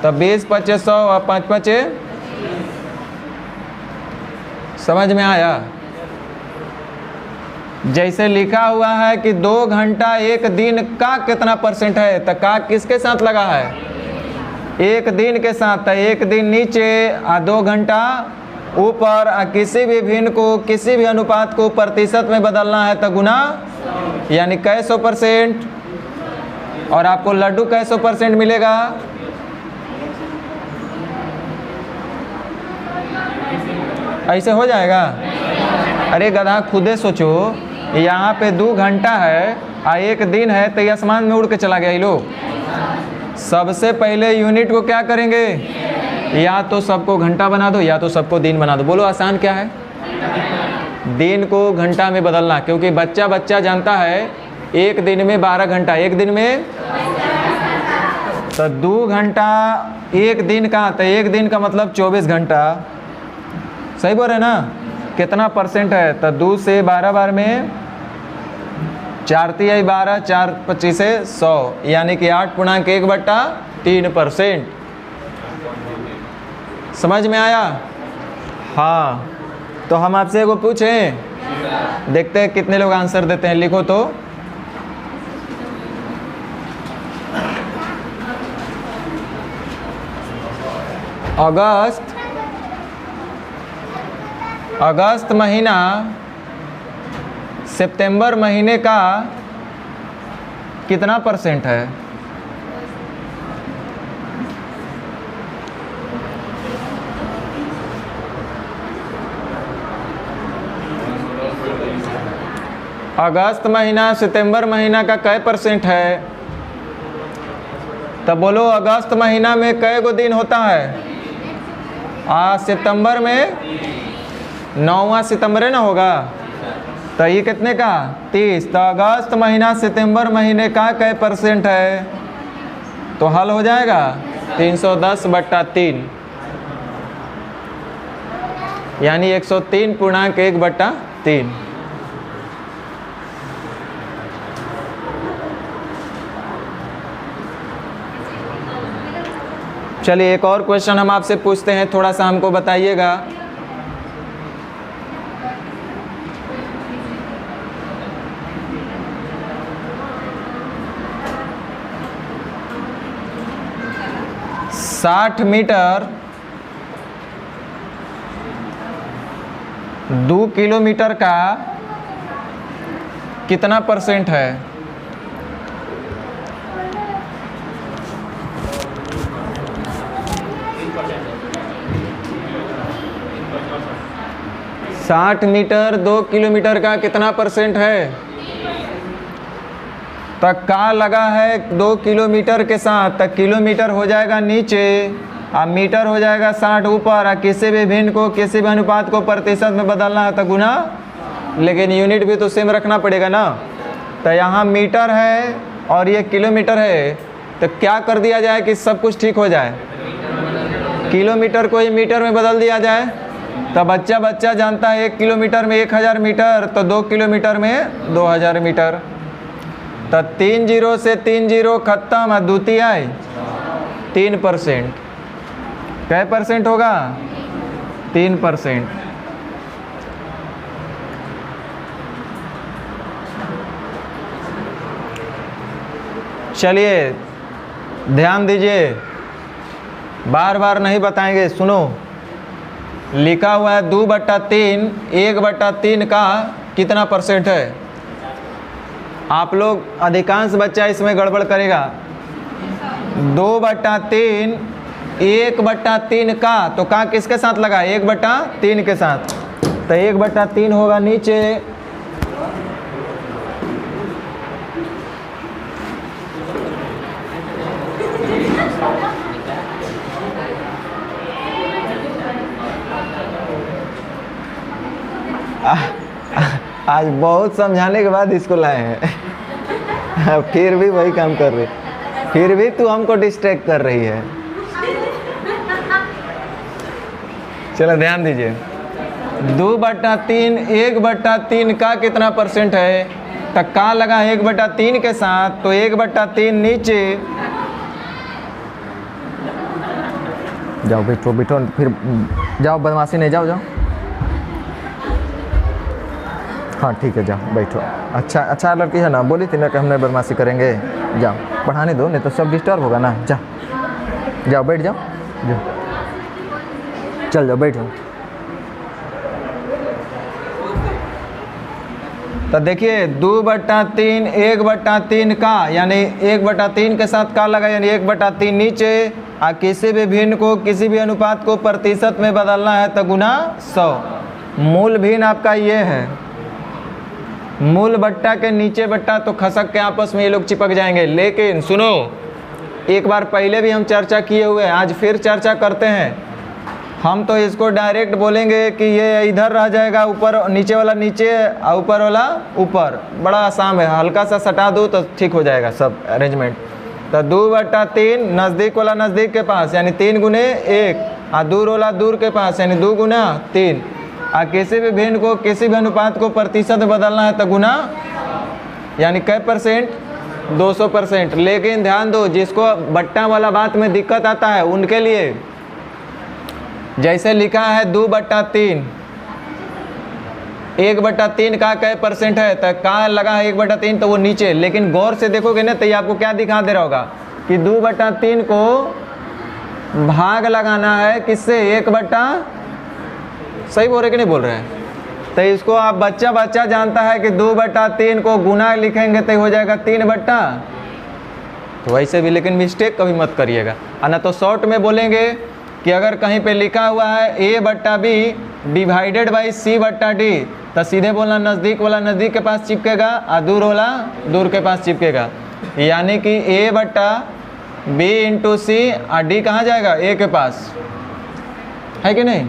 तो 20 25 100 और 5 5, समझ में आया। जैसे लिखा हुआ है कि 2 घंटा 1 दिन का कितना परसेंट है, तो का किसके साथ लगा है, 1 दिन के साथ। तो 1 दिन नीचे और 2 घंटा ऊपर। किसी भी भिन्न को किसी भी अनुपात को प्रतिशत में बदलना है तो गुना, यानी कै 100%। और आपको लड्डू कै 100% मिलेगा, ऐसे हो जाएगा। अरे गधा खुदे सोचो, यहाँ पे 2 घंटा है और 1 दिन है, तो ये आसमान में उड़ के चला गया ये लोग। सबसे पहले यूनिट को क्या करेंगे, या तो सबको घंटा बना दो या तो सबको दिन बना दो। बोलो आसान क्या है, दिन को घंटा में बदलना, क्योंकि बच्चा बच्चा जानता है 1 दिन में 12 घंटा, 1 दिन में। तो 2 घंटा 1 दिन का, तो 1 दिन का मतलब 24 घंटा। सही बोल रहे ना, कितना परसेंट है, तो 2 से 12 बार में 4 तिहाई 12, 4 25 100, यानी कि 8.1/3%। समझ में आया। हाँ, तो हम आपसे एगो पूछें, देखते हैं कितने लोग आंसर देते हैं, लिखो तो। अगस्त महीना सितंबर महीने का कितना परसेंट है, अगस्त महीना सितंबर महीना का कै परसेंट है। तब बोलो अगस्त महीना में कै गो दिन होता है, सितंबर में 9वां सितंबर ना होगा, तो ये कितने का 30। तो अगस्त महीना सितंबर महीने का कै परसेंट है, तो हल हो जाएगा 310/3, यानी 103.1/3। चलिए एक और क्वेश्चन हम आपसे पूछते हैं, थोड़ा सा हमको बताइएगा। साठ मीटर 2 किलोमीटर का कितना परसेंट है, 60 मीटर 2 किलोमीटर का कितना परसेंट है, तक का लगा है 2 किलोमीटर के साथ, तक किलोमीटर हो जाएगा नीचे और मीटर हो जाएगा 60 ऊपर। और किसी भी भिन्न को किसी भी अनुपात को प्रतिशत में बदलना है तो गुना, लेकिन यूनिट भी तो सेम रखना पड़ेगा ना। तो यहाँ मीटर है और ये किलोमीटर है, तो क्या कर दिया जाए कि सब कुछ ठीक हो जाए, किलोमीटर को ही मीटर में बदल दिया जाए। तो बच्चा बच्चा जानता है 1 किलोमीटर में 1000 मीटर, तो 2 किलोमीटर में 2000 मीटर। तो 3 जीरो से 3 जीरो खत्म, और द्वितीय 3%। कै परसेंट होगा, 3%। चलिए ध्यान दीजिए, बार बार नहीं बताएंगे, सुनो। लिखा हुआ है 2/3, 1/3 का कितना परसेंट है। आप लोग अधिकांश बच्चा इसमें गड़बड़ करेगा। 2/3 1/3 का, तो का किसके साथ लगा, 1/3 के साथ। तो 1/3 होगा नीचे, आज बहुत समझाने के बाद इसको लाए हैं फिर भी वही काम कर रही, फिर भी तू हमको डिस्ट्रैक्ट कर रही है। चलो ध्यान दीजिए, 2/3 1/3 का कितना परसेंट है, तो का लगा 1/3 के साथ, तो 1/3 नीचे जाओ, बैठो बैठो, फिर जाओ, बदमाशी नहीं, जाओ जाओ। हाँ ठीक है, जाओ बैठो। अच्छा अच्छा लड़की है ना, बोली थी ना कि हम नहीं बदमाशी करेंगे। जाओ पढ़ाने दो, नहीं तो सब डिस्टर्ब होगा ना। जाओ जाओ, बैठ जाओ, जाओ चल जाओ, बैठो। तो देखिए 2/3 1/3 का, यानी 1/3 के साथ का लगा, यानी 1/3 नीचे, और किसी भी भिन्न को, किसी भी अनुपात को प्रतिशत में बदलना है तो गुना 100। मूल भिन्न आपका ये है, मूल बट्टा के नीचे बट्टा, तो खसक के आपस में ये लोग चिपक जाएंगे। लेकिन सुनो, एक बार पहले भी हम चर्चा किए हुए हैं, आज फिर चर्चा करते हैं। हम तो इसको डायरेक्ट बोलेंगे कि ये इधर रह जाएगा, ऊपर नीचे वाला नीचे और ऊपर वाला ऊपर। बड़ा आसान है, हल्का सा सटा दो तो ठीक हो जाएगा सब अरेंजमेंट। तो 2/3 नज़दीक वाला नज़दीक के पास, यानी 3 गुने 1, और दूर वाला दूर के पास, यानी 2 गुना 3। और किसी भी भिन्न को, किसी भी अनुपात को प्रतिशत में बदलना है तो गुना, यानी कै परसेंट, 200%। लेकिन ध्यान दो, जिसको बट्टा वाला बात में दिक्कत आता है उनके लिए, जैसे लिखा है 2/3, 1/3 का कै परसेंट है, तो का लगा है 1/3, तो वो नीचे। लेकिन गौर से देखोगे ना, तो ये आपको क्या दिखा दे रहा होगा कि 2/3 को भाग लगाना है किससे, 1/, सही बोल रहे कि नहीं बोल रहे हैं? तो इसको आप बच्चा जानता है कि 2/3 को गुना लिखेंगे तो हो जाएगा 3/, तो वैसे भी। लेकिन मिस्टेक कभी मत करिएगा, ना तो शॉर्ट में बोलेंगे कि अगर कहीं पे लिखा हुआ है A/B डिवाइडेड बाई C/D, तो सीधे बोलना नज़दीक वाला नज़दीक के पास चिपकेगा और दूर वाला दूर के पास चिपकेगा। यानी कि A/B इंटू C, और D कहाँ जाएगा, A के पास, है कि नहीं?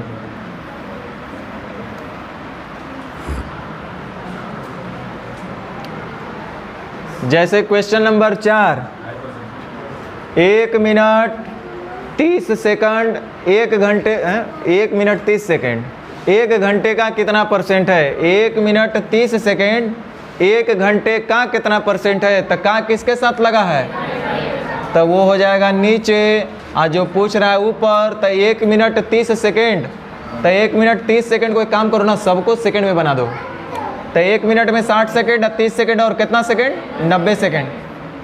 जैसे क्वेश्चन नंबर 4, 1 मिनट 30 सेकंड, 1 घंटे 1 मिनट 30 सेकंड, 1 घंटे का कितना परसेंट है? 1 मिनट 30 सेकंड 1 घंटे का कितना परसेंट है? तो का किसके साथ लगा है? तो वो हो जाएगा नीचे, और जो पूछ रहा है ऊपर। तो 1 मिनट 30 सेकंड, तो 1 मिनट 30 सेकंड को एक काम करो ना, सबको सेकंड में बना दो। तो 1 मिनट में 60 सेकंड, 30 सेकंड और कितना सेकंड, 90 सेकंड।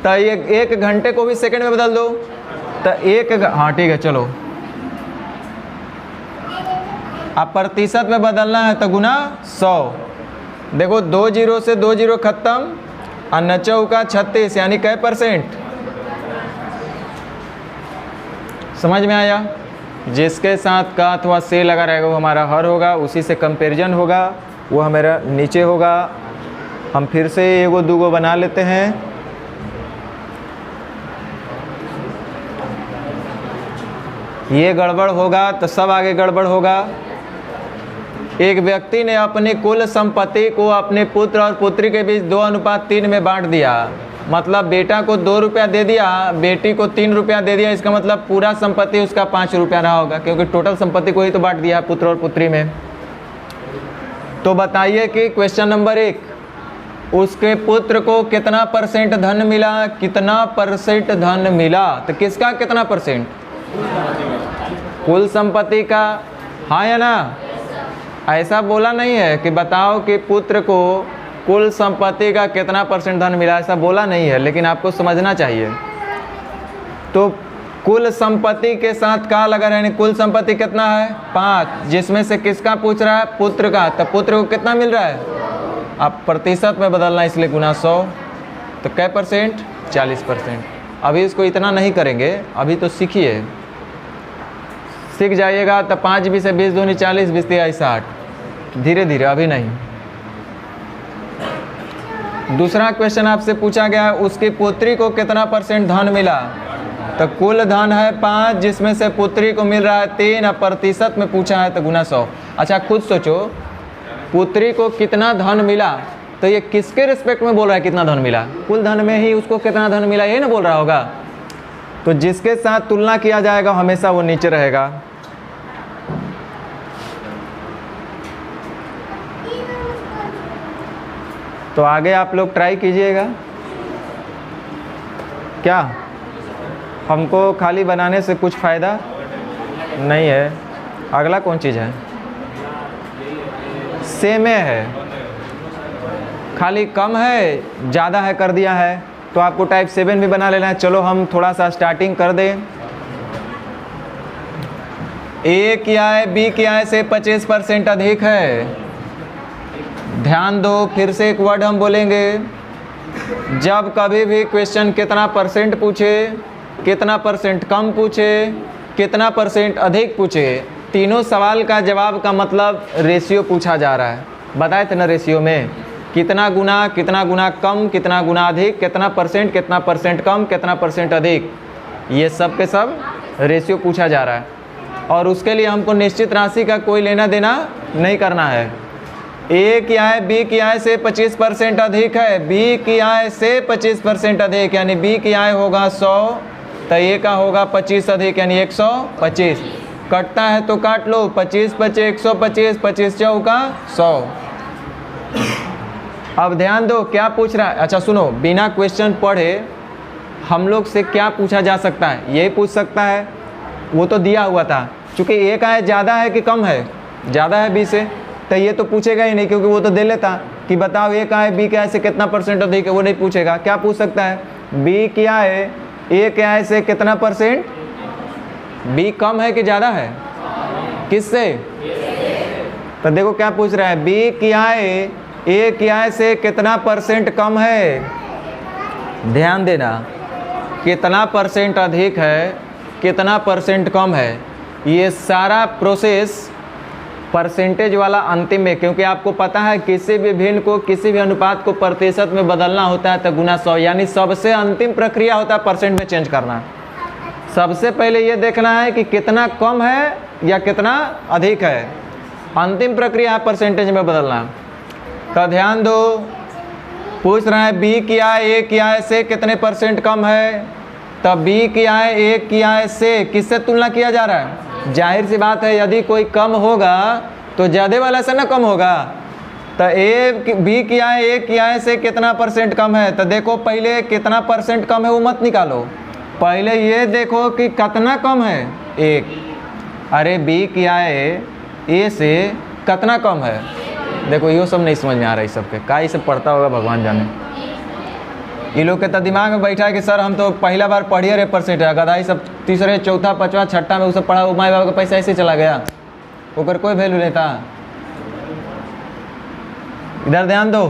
तो ये 1 घंटे को भी सेकंड में बदल दो, तो हाँ ठीक है, चलो। अब प्रतिशत में बदलना है तो गुना 100। देखो 2 जीरो से 2 जीरो खत्म, और नचौ का 36, यानी कै परसेंट? समझ में आया? जिसके साथ का अथवा से लगा रहेगा वो हमारा हर होगा, उसी से कंपैरिजन होगा, वो हमारा नीचे होगा। हम फिर से एगो दूगो बना लेते हैं। ये गड़बड़ होगा तो सब आगे गड़बड़ होगा। एक व्यक्ति ने अपनी कुल संपत्ति को अपने पुत्र और पुत्री के बीच 2:3 में बांट दिया। मतलब बेटा को 2 रुपया दे दिया, बेटी को 3 रुपया दे दिया। इसका मतलब पूरा संपत्ति उसका 5 रुपया रहा होगा, क्योंकि टोटल संपत्ति को ही तो बांट दिया पुत्र और पुत्री में। तो बताइए कि क्वेश्चन नंबर 1, उसके पुत्र को कितना परसेंट धन मिला? कितना परसेंट धन मिला? तो किसका कितना परसेंट? कुल संपत्ति का, हाँ या ना? ऐसा बोला नहीं है कि बताओ कि पुत्र को कुल संपत्ति का कितना परसेंट धन मिला, ऐसा बोला नहीं है, लेकिन आपको समझना चाहिए। तो कुल संपत्ति के साथ का लगा रहे, कुल संपत्ति कितना है? 5, जिसमें से किसका पूछ रहा है? पुत्र का। तो पुत्र को कितना मिल रहा है? अब प्रतिशत में बदलना, इसलिए गुना 100। तो कै परसेंट? 40%। अभी इसको इतना नहीं करेंगे, अभी तो सीखिए, सीख जाइएगा। तो 5 20 20 दूनी 40, 20 3 60, धीरे धीरे, अभी नहीं। दूसरा क्वेश्चन आपसे पूछा गया है, उसकी पुत्री को कितना परसेंट धन मिला? तो कुल धन है 5, जिसमें से पुत्री को मिल रहा है 3, और प्रतिशत में पूछा है तो गुना 100। अच्छा खुद सोचो, पुत्री को कितना धन मिला, तो ये किसके रिस्पेक्ट में बोल रहा है कितना धन मिला? कुल धन में ही उसको कितना धन मिला ये ना बोल रहा होगा। तो जिसके साथ तुलना किया जाएगा हमेशा वो नीचे रहेगा। तो आगे आप लोग ट्राई कीजिएगा। क्या हमको खाली बनाने से कुछ फ़ायदा नहीं है। अगला कौन चीज़ है? सेम है, खाली कम है ज़्यादा है कर दिया है, तो आपको टाइप 7 भी बना लेना है। चलो हम थोड़ा सा स्टार्टिंग कर दें। ए क्या है, बी क्या है से 25% अधिक है। ध्यान दो, फिर से एक वर्ड हम बोलेंगे। जब कभी भी क्वेश्चन कितना परसेंट पूछे, कितना परसेंट कम पूछे, कितना परसेंट अधिक पूछे, तीनों सवाल का जवाब का मतलब रेशियो पूछा जा रहा है। बताए थे ना रेशियो में कितना गुना कम, कितना गुना अधिक, कितना परसेंट कम, कितना परसेंट अधिक, ये सब के सब रेशियो पूछा जा रहा है। और उसके लिए हमको निश्चित राशि का कोई लेना देना नहीं करना है। ए क्या है, बी क्या है से 25% अधिक है, बी क्या है से 25% अधिक, यानी बी क्या है होगा 100, तो ए का होगा 25 अधिक यानी 125। कटता है तो काट लो, 25 25 125, 25 चौका 100। अब ध्यान दो क्या पूछ रहा है। अच्छा सुनो, बिना क्वेश्चन पढ़े हम लोग से क्या पूछा जा सकता है? यही पूछ सकता है, वो तो दिया हुआ था। चूँकि ए का है ज़्यादा है कि कम है, ज़्यादा है बी से, तो ये तो पूछेगा ही नहीं, क्योंकि वो तो दे लेता कि बताओ ए का है बी क्या है से कितना परसेंट अधिक है। वो नहीं पूछेगा। क्या पूछ सकता है? बी क्या है, ए क्या है से कितना परसेंट, बी कम है कि ज़्यादा है, किससे? तो देखो क्या पूछ रहा है, बी क्या है, ए क्या है से कितना परसेंट कम है। ध्यान देना, कितना परसेंट अधिक है, कितना परसेंट कम है, ये सारा प्रोसेस परसेंटेज वाला अंतिम में, क्योंकि आपको पता है किसी भी भिन्न को, किसी भी अनुपात को प्रतिशत में बदलना होता है तो गुना 100, यानी सबसे अंतिम प्रक्रिया होता है परसेंट में चेंज करना। सबसे पहले ये देखना है कि कितना कम है या कितना अधिक है, अंतिम प्रक्रिया है परसेंटेज में बदलना। तो ध्यान दो, पूछ रहा है बी क्या है, ए क्या है से कितने परसेंट कम है। तब बी क्या है, ए क्या है से किससे तुलना किया जा रहा है? जाहिर सी बात है, यदि कोई कम होगा तो ज़्यादा वाला से ना कम होगा। तो ए बी क्या है, ए क्या है से कितना परसेंट कम है। तो देखो पहले कितना परसेंट कम है वो मत निकालो, पहले ये देखो कि कितना कम है। एक, अरे बी क्या है, ए से कितना कम है। देखो ये सब नहीं समझ में आ रहा है सबके, का ये सब पढ़ता होगा भगवान जाने। ये लोग के तो दिमाग में बैठा है कि सर हम तो पहला बार पढ़िए रहे परसेंट है, गदाई सब तीसरे चौथा पाँचवा छठा में वो सब पढ़ा, वो माई बाप का पैसा ऐसे चला गया, ओकर कोई वैल्यू नहीं था। इधर ध्यान दो,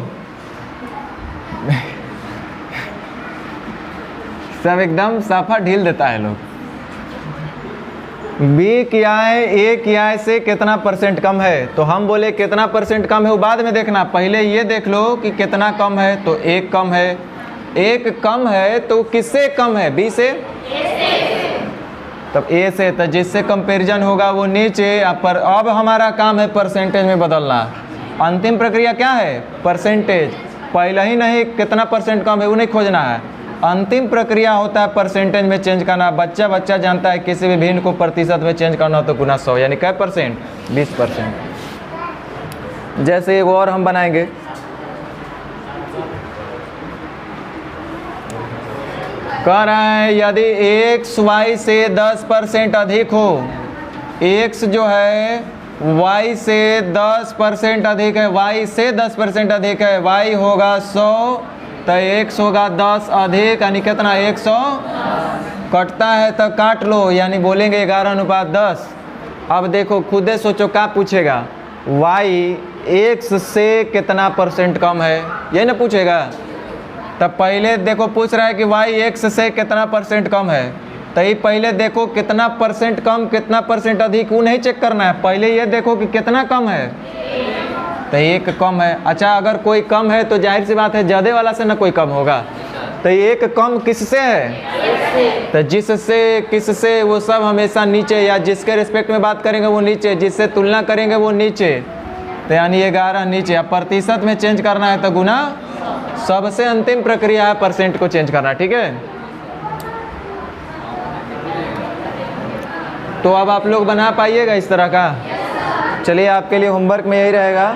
सब एकदम साफा ढील देता है लोग। बी क्या है, ए क्या है से कितना परसेंट कम है। तो हम बोले कितना परसेंट कम है वो बाद में देखना, पहले ये देख लो कि कितना कम है। तो एक कम है, एक कम है तो किससे कम है? बी से। तब ए से, तो जिससे कंपैरिजन होगा वो नीचे। पर अब हमारा काम है परसेंटेज में बदलना। अंतिम प्रक्रिया क्या है? परसेंटेज। पहले ही नहीं कितना परसेंट कम है वो नहीं खोजना है, अंतिम प्रक्रिया होता है परसेंटेज में चेंज करना। बच्चा जानता है किसी भी भिन्न को प्रतिशत में चेंज करना हो तो गुना 100, यानी क्या परसेंट? 20%। जैसे एक और हम बनाएंगे, कह रहा है यदि x y से 10% अधिक हो, x जो है y से 10% अधिक है, y से 10% अधिक है, y होगा 100 तो x होगा 10 अधिक, यानी कितना? 100। कटता है तो काट लो, यानी बोलेंगे 11:10। अब देखो खुदे सोचो क्या पूछेगा, y x से कितना परसेंट कम है, यही ना पूछेगा। तब पहले देखो पूछ रहा है कि y x से कितना परसेंट कम है, तो ये पहले देखो कितना परसेंट कम कितना परसेंट अधिक, वो नहीं चेक करना है, पहले ये देखो कि कितना कम है। तो एक कम है। अच्छा अगर कोई कम है तो जाहिर सी बात है ज़्यादा वाला से ना कोई कम होगा। तो एक कम किससे है? तो जिससे किससे, वो सब हमेशा नीचे, या जिसके रिस्पेक्ट में बात करेंगे वो नीचे, जिससे तुलना करेंगे वो नीचे। तो यानी 11 नीचे। अब प्रतिशत में चेंज करना है तो गुना, सबसे अंतिम प्रक्रिया है परसेंट को चेंज करना, ठीक है। तो अब आप लोग बना पाइएगा इस तरह का। चलिए आपके लिए होमवर्क में यही रहेगा।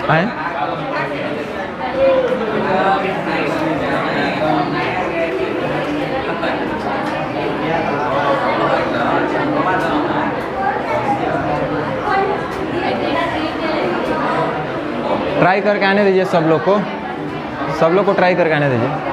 आए? ट्राई करके आने दीजिए सब लोग को ट्राई करके आने दीजिए।